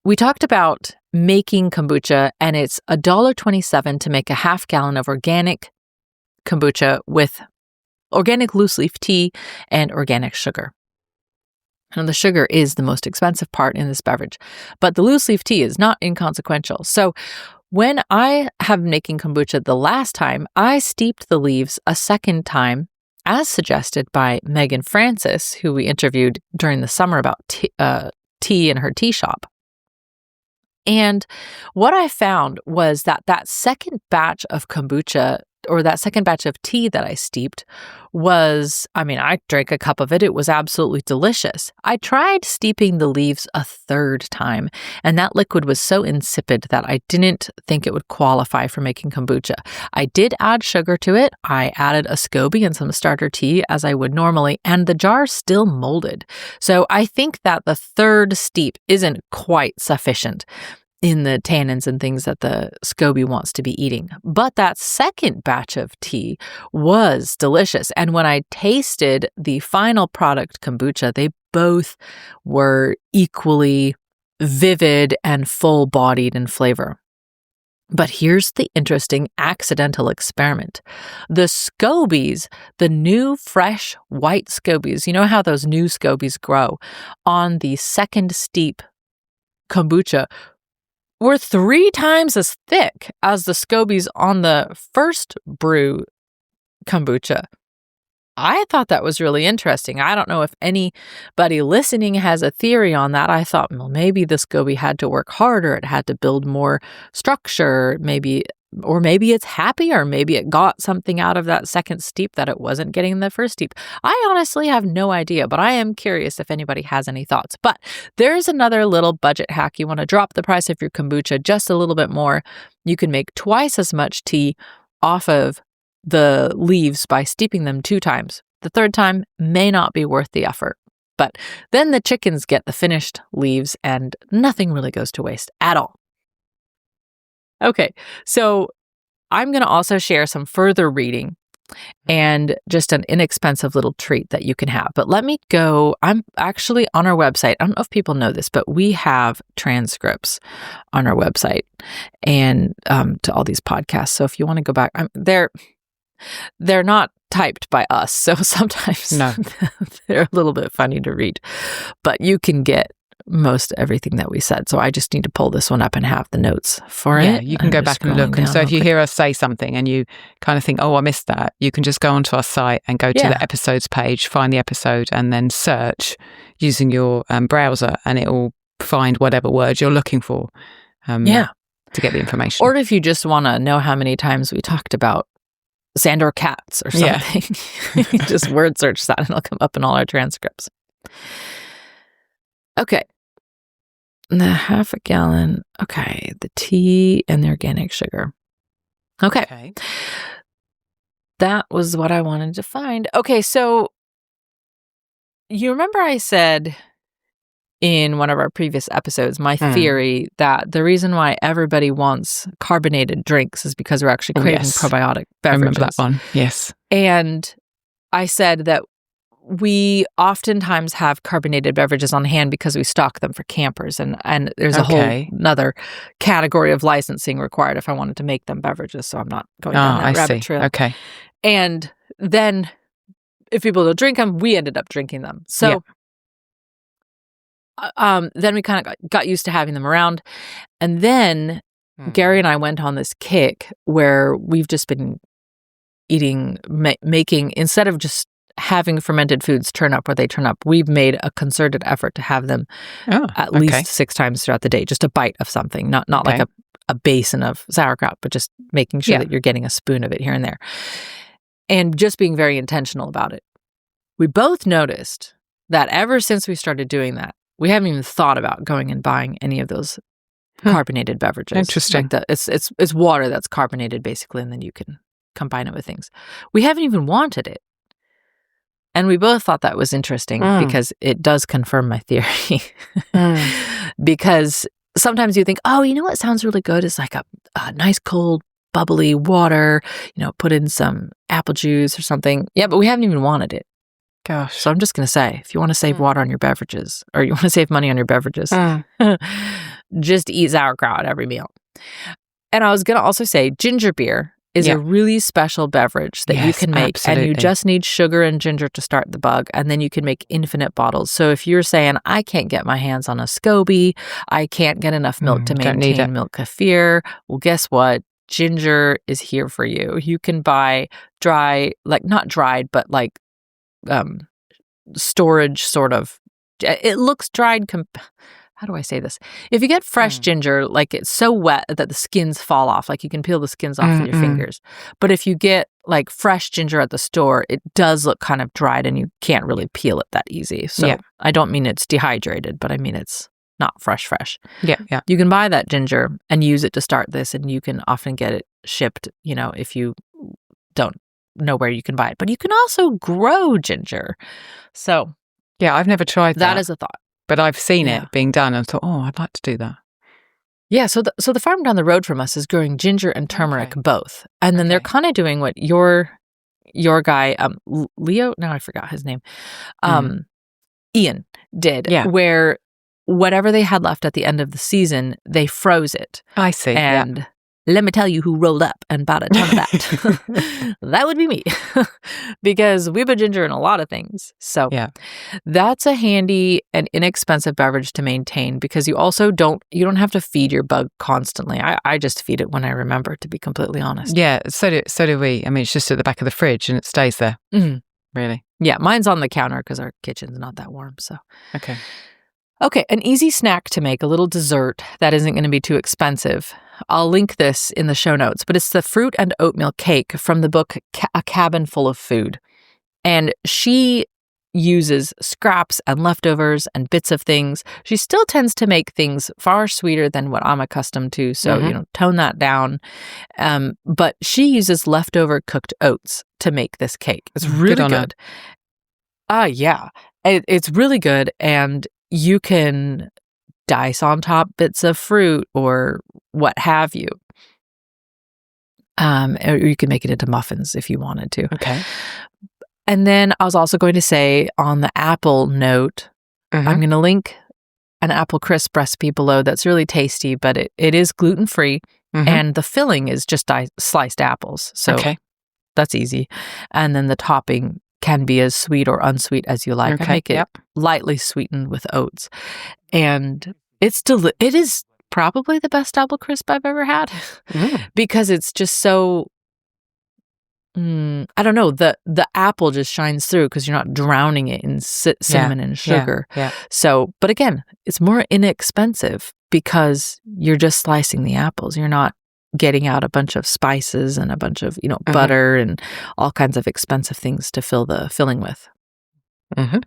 we talked about making kombucha, and it's $1.27 to make a half gallon of organic kombucha with organic loose leaf tea and organic sugar. And the sugar is the most expensive part in this beverage, but the loose leaf tea is not inconsequential. So when I have making kombucha the last time, I steeped the leaves a second time as suggested by Megan Francis, who we interviewed during the summer about tea in her tea shop. And what I found was that second batch of kombucha, or that second batch of tea that I steeped, I drank a cup of it. It was absolutely delicious. I tried steeping the leaves a third time, and that liquid was so insipid that I didn't think it would qualify for making kombucha. I did add sugar to it. I added a SCOBY and some starter tea as I would normally, and the jar still molded. So I think that the third steep isn't quite sufficient in the tannins and things that the SCOBY wants to be eating. But that second batch of tea was delicious. And when I tasted the final product kombucha, they both were equally vivid and full-bodied in flavor. But here's the interesting accidental experiment. The SCOBYs, the new fresh white SCOBYs, you know how those new SCOBYs grow, on the second steep kombucha were 3 times as thick as the SCOBYs on the first brew kombucha. I thought that was really interesting. I don't know if anybody listening has a theory on that. I thought, well, maybe the SCOBY had to work harder. It had to build more structure. Maybe it's happy, or maybe it got something out of that second steep that it wasn't getting in the first steep. I honestly have no idea, but I am curious if anybody has any thoughts. But there's another little budget hack. You want to drop the price of your kombucha just a little bit more. You can make twice as much tea off of the leaves by steeping them 2 times. The third time may not be worth the effort. But then the chickens get the finished leaves and nothing really goes to waste at all. Okay, so I'm going to also share some further reading and just an inexpensive little treat that you can have. But let me go. I'm actually on our website. I don't know if people know this, but we have transcripts on our website and to all these podcasts. So if you want to go back, they're not typed by us. So sometimes they're a little bit funny to read, but you can get most everything that we said. So I just need to pull this one up and have the notes for it. Yeah, you can go back and look. And so if you hear us say something and you kind of think, oh, I missed that, you can just go onto our site and go to the episodes page, find the episode, and then search using your browser, and it will find whatever word you're looking for to get the information. Or if you just want to know how many times we talked about sand or cats or something, you just word search that and it'll come up in all our transcripts. Okay. The half a gallon. Okay. The tea and the organic sugar. Okay. That was what I wanted to find. Okay. So you remember I said in one of our previous episodes, my theory that the reason why everybody wants carbonated drinks is because we're actually craving probiotic beverages. I remember that one. Yes. And I said that we oftentimes have carbonated beverages on hand because we stock them for campers, and there's a whole another category of licensing required if I wanted to make them beverages. So I'm not going down that rabbit trail. Okay. And then if people don't drink them, we ended up drinking them. So then we kind of got used to having them around. And then Gary and I went on this kick where we've just been eating, making, instead of just having fermented foods turn up where they turn up, we've made a concerted effort to have them at least 6 times throughout the day, just a bite of something, not like a basin of sauerkraut, but just making sure that you're getting a spoon of it here and there. And just being very intentional about it. We both noticed that ever since we started doing that, we haven't even thought about going and buying any of those carbonated beverages. Interesting. Like it's water that's carbonated basically, and then you can combine it with things. We haven't even wanted it. And we both thought that was interesting because it does confirm my theory. Because sometimes you think, oh, you know what sounds really good is like a nice cold bubbly water, put in some apple juice or something. Yeah, but we haven't even wanted it. Gosh. So I'm just going to say, if you want to save water on your beverages, or you want to save money on your beverages, just eat sauerkraut at every meal. And I was going to also say ginger beer is a really special beverage that you can make. Absolutely. And you just need sugar and ginger to start the bug. And then you can make infinite bottles. So if you're saying, I can't get my hands on a SCOBY, I can't get enough milk to maintain milk kefir, well, guess what? ginger is here for you. You can buy dry, like not dried, but like storage sort of. It looks dried. How do I say this? If you get fresh ginger, like it's so wet that the skins fall off, like you can peel the skins off with your fingers. But if you get like fresh ginger at the store, it does look kind of dried and you can't really peel it that easy. So I don't mean it's dehydrated, but I mean it's not fresh. Yeah. You can buy that ginger and use it to start this, and you can often get it shipped, if you don't know where you can buy it. But you can also grow ginger. So yeah, I've never tried that. That is a thought. But I've seen it being done and thought, oh, I'd like to do that. Yeah, so the farm down the road from us is growing ginger and turmeric both. And then they're kind of doing what your guy, Leo, now I forgot his name, Ian did, where whatever they had left at the end of the season, they froze it. I see. And let me tell you who rolled up and bought a ton of that. That would be me. Because we put ginger in a lot of things. So that's a handy and inexpensive beverage to maintain, because you also don't have to feed your bug constantly. I just feed it when I remember, to be completely honest. Yeah, so do we. I mean, it's just at the back of the fridge and it stays there. Really? Yeah, mine's on the counter because our kitchen's not that warm. So Okay, an easy snack to make, a little dessert that isn't going to be too expensive. I'll link this in the show notes, but it's the fruit and oatmeal cake from the book A Cabin Full of Food. And she uses scraps and leftovers and bits of things. She still tends to make things far sweeter than what I'm accustomed to, so tone that down. But she uses leftover cooked oats to make this cake. It's really good. Yeah. It's really good, and you can dice on top bits of fruit or what have you. Or you can make it into muffins if you wanted to. Okay. And then I was also going to say, on the apple note, I'm going to link an apple crisp recipe below that's really tasty, but it is gluten-free, and the filling is just sliced apples. So that's easy. And then the topping can be as sweet or unsweet as you like. I make it lightly sweetened with oats. And it is probably the best apple crisp I've ever had because it's just so, I don't know, the apple just shines through because you're not drowning it in cinnamon and sugar. Yeah. So, but again, it's more inexpensive because you're just slicing the apples. You're not getting out a bunch of spices and a bunch of, butter and all kinds of expensive things to fill the filling with. A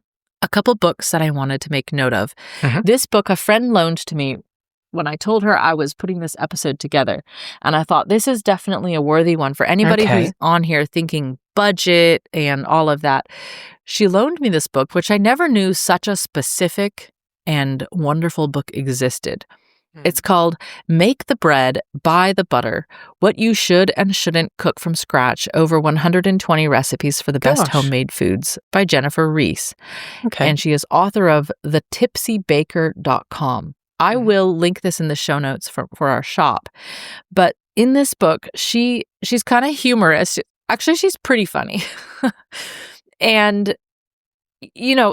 couple books that I wanted to make note of. This book a friend loaned to me when I told her I was putting this episode together. And I thought this is definitely a worthy one for anybody who's on here thinking budget and all of that. She loaned me this book, which I never knew such a specific and wonderful book existed. It's called Make the Bread, Buy the Butter, What You Should and Shouldn't Cook from Scratch, Over 120 Recipes for the Best Homemade Foods by Jennifer Reese. And she is author of thetipsybaker.com. I will link this in the show notes for our shop. But in this book, she's kind of humorous. Actually, she's pretty funny. And,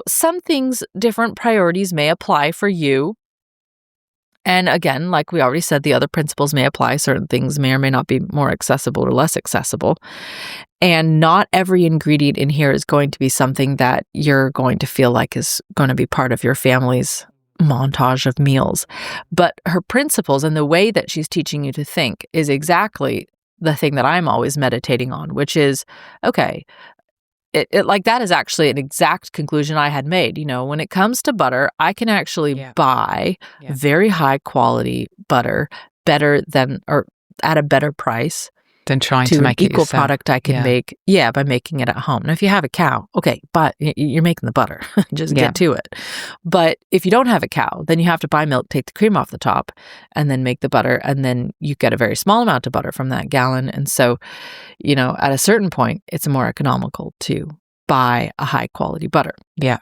some things, different priorities may apply for you. And again, like we already said, the other principles may apply. Certain things may or may not be more accessible or less accessible. And not every ingredient in here is going to be something that you're going to feel like is going to be part of your family's montage of meals. But her principles and the way that she's teaching you to think is exactly the thing that I'm always meditating on, which is, okay, it like that is actually an exact conclusion I had made. When it comes to butter, I can actually buy very high quality butter better than, or at a better price than trying to make an it equal yourself. Product I can make, by making it at home. Now, if you have a cow, okay, but you're making the butter, just get to it. But if you don't have a cow, then you have to buy milk, take the cream off the top, and then make the butter, and then you get a very small amount of butter from that gallon. And so, at a certain point, it's more economical to buy a high quality butter. Yeah.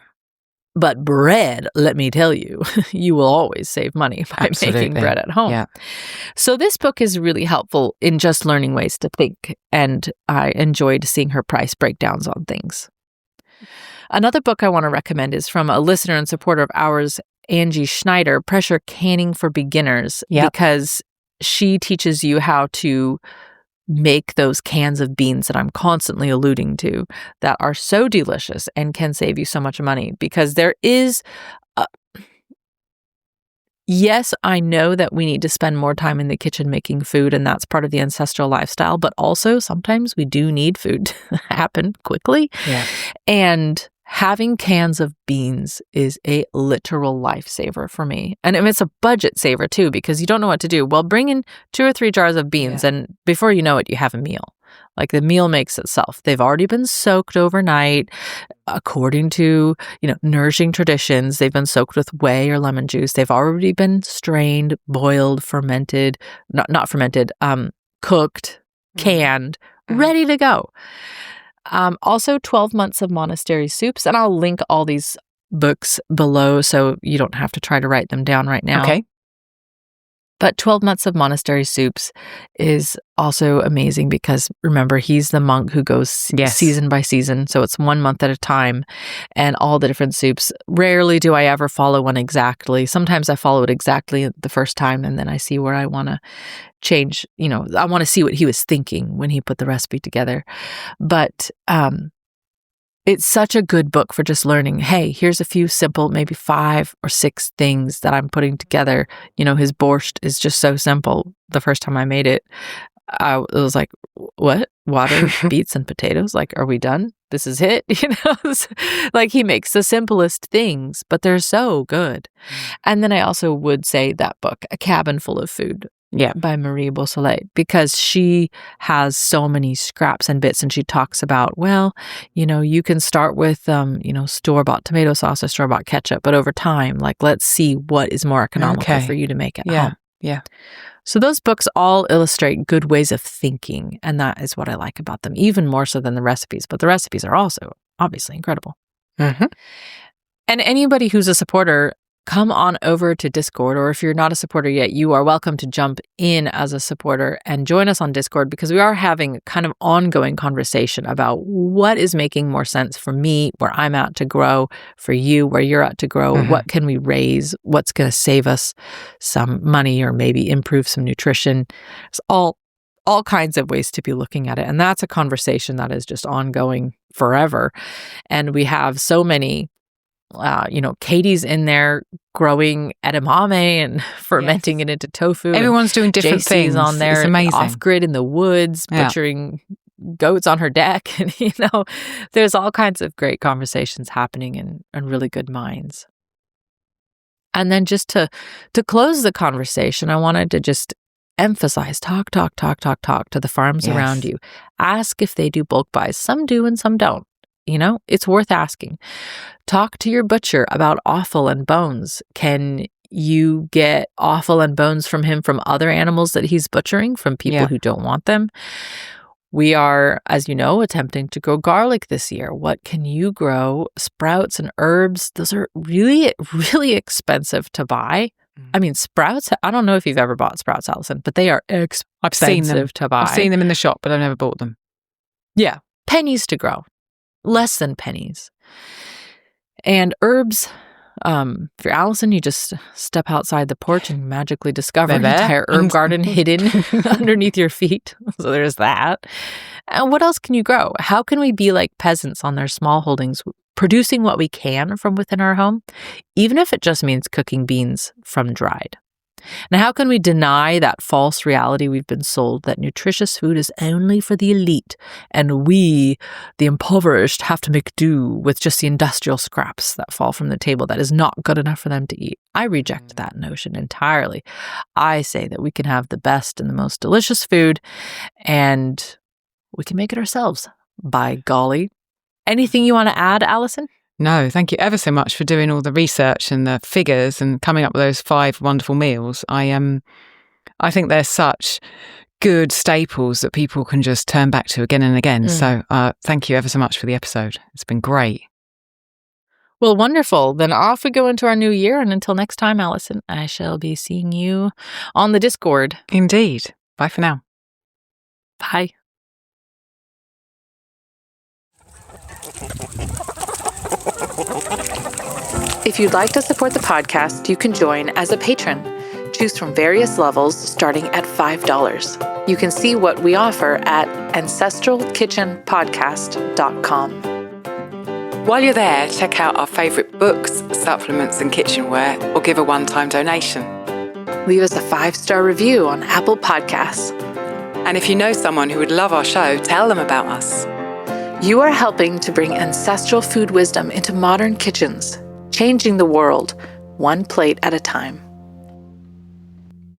But bread, let me tell you, you will always save money by making bread at home. Yeah. So this book is really helpful in just learning ways to think, and I enjoyed seeing her price breakdowns on things. Another book I want to recommend is from a listener and supporter of ours, Angie Schneider, Pressure Canning for Beginners, because she teaches you how to make those cans of beans that I'm constantly alluding to that are so delicious and can save you so much money. Because there is, yes, I know that we need to spend more time in the kitchen making food, and that's part of the ancestral lifestyle, but also sometimes we do need food to happen quickly. Yeah. And having cans of beans is a literal lifesaver for me. And it's a budget saver too, because you don't know what to do. Well, bring in 2 or 3 jars of beans, and before you know it, you have a meal. Like the meal makes itself. They've already been soaked overnight. According to, nourishing traditions, they've been soaked with whey or lemon juice. They've already been strained, boiled, fermented, not fermented, cooked, canned, ready to go. Also 12 months of monastery soups, and I'll link all these books below so you don't have to try to write them down right now. Okay. But 12 months of monastery soups is also amazing because remember, he's the monk who goes season by season. So it's 1 month at a time and all the different soups. Rarely do I ever follow one exactly. Sometimes I follow it exactly the first time and then I see where I want to change. I want to see what he was thinking when he put the recipe together. But it's such a good book for just learning, hey, here's a few simple, maybe 5 or 6 things that I'm putting together. His borscht is just so simple. The first time I made it, it was like, what? Water, beets, and potatoes? Like, are we done? This is it? Like he makes the simplest things, but they're so good. And then I also would say that book, A Cabin Full of Food. Yeah, by Marie Beausoleil, because she has so many scraps and bits, and she talks about, you can start with, store-bought tomato sauce or store-bought ketchup, but over time, let's see what is more economical for you to make at home. Yeah. So those books all illustrate good ways of thinking, and that is what I like about them, even more so than the recipes. But the recipes are also obviously incredible. Mm-hmm. And anybody who's a supporter, come on over to Discord, or if you're not a supporter yet, you are welcome to jump in as a supporter and join us on Discord, because we are having a kind of ongoing conversation about what is making more sense for me, where I'm at to grow, for you, where you're at to grow. Mm-hmm. What can we raise? What's going to save us some money or maybe improve some nutrition? It's all kinds of ways to be looking at it. And that's a conversation that is just ongoing forever. And we have so many Katie's in there growing edamame and fermenting it into tofu. Everyone's doing different JC's things on there. It's amazing. Off-grid in the woods, butchering goats on her deck. And, there's all kinds of great conversations happening and really good minds. And then just to close the conversation, I wanted to just emphasize, talk to the farms around you. Ask if they do bulk buys. Some do and some don't. It's worth asking. Talk to your butcher about offal and bones. Can you get offal and bones from him from other animals that he's butchering, from people who don't want them? We are, as you know, attempting to grow garlic this year. What can you grow? Sprouts and herbs. Those are really, really expensive to buy. I mean, sprouts, I don't know if you've ever bought sprouts, Alison, but they are expensive to buy. I've seen them in the shop, but I've never bought them. Yeah. Pennies to grow. Less than pennies. And herbs, if you're Alison, you just step outside the porch and magically discover an entire herb garden hidden underneath your feet. So there's that. And what else can you grow? How can we be like peasants on their small holdings, producing what we can from within our home, even if it just means cooking beans from dried? Now, how can we deny that false reality we've been sold that nutritious food is only for the elite and we, the impoverished, have to make do with just the industrial scraps that fall from the table that is not good enough for them to eat? I reject that notion entirely. I say that we can have the best and the most delicious food and we can make it ourselves, by golly. Anything you want to add, Alison? No, thank you ever so much for doing all the research and the figures and coming up with those 5 wonderful meals. I think they're such good staples that people can just turn back to again and again. So thank you ever so much for the episode. It's been great. Well, wonderful. Then off we go into our new year. And until next time, Alison, I shall be seeing you on the Discord. Indeed. Bye for now. Bye. If you'd like to support the podcast, you can join as a patron. Choose from various levels starting at $5. You can see what we offer at ancestralkitchenpodcast.com. While you're there, check out our favourite books, supplements and kitchenware, or give a one-time donation. Leave us a 5-star review on Apple Podcasts. And if you know someone who would love our show, tell them about us. You are helping to bring ancestral food wisdom into modern kitchens, changing the world one plate at a time.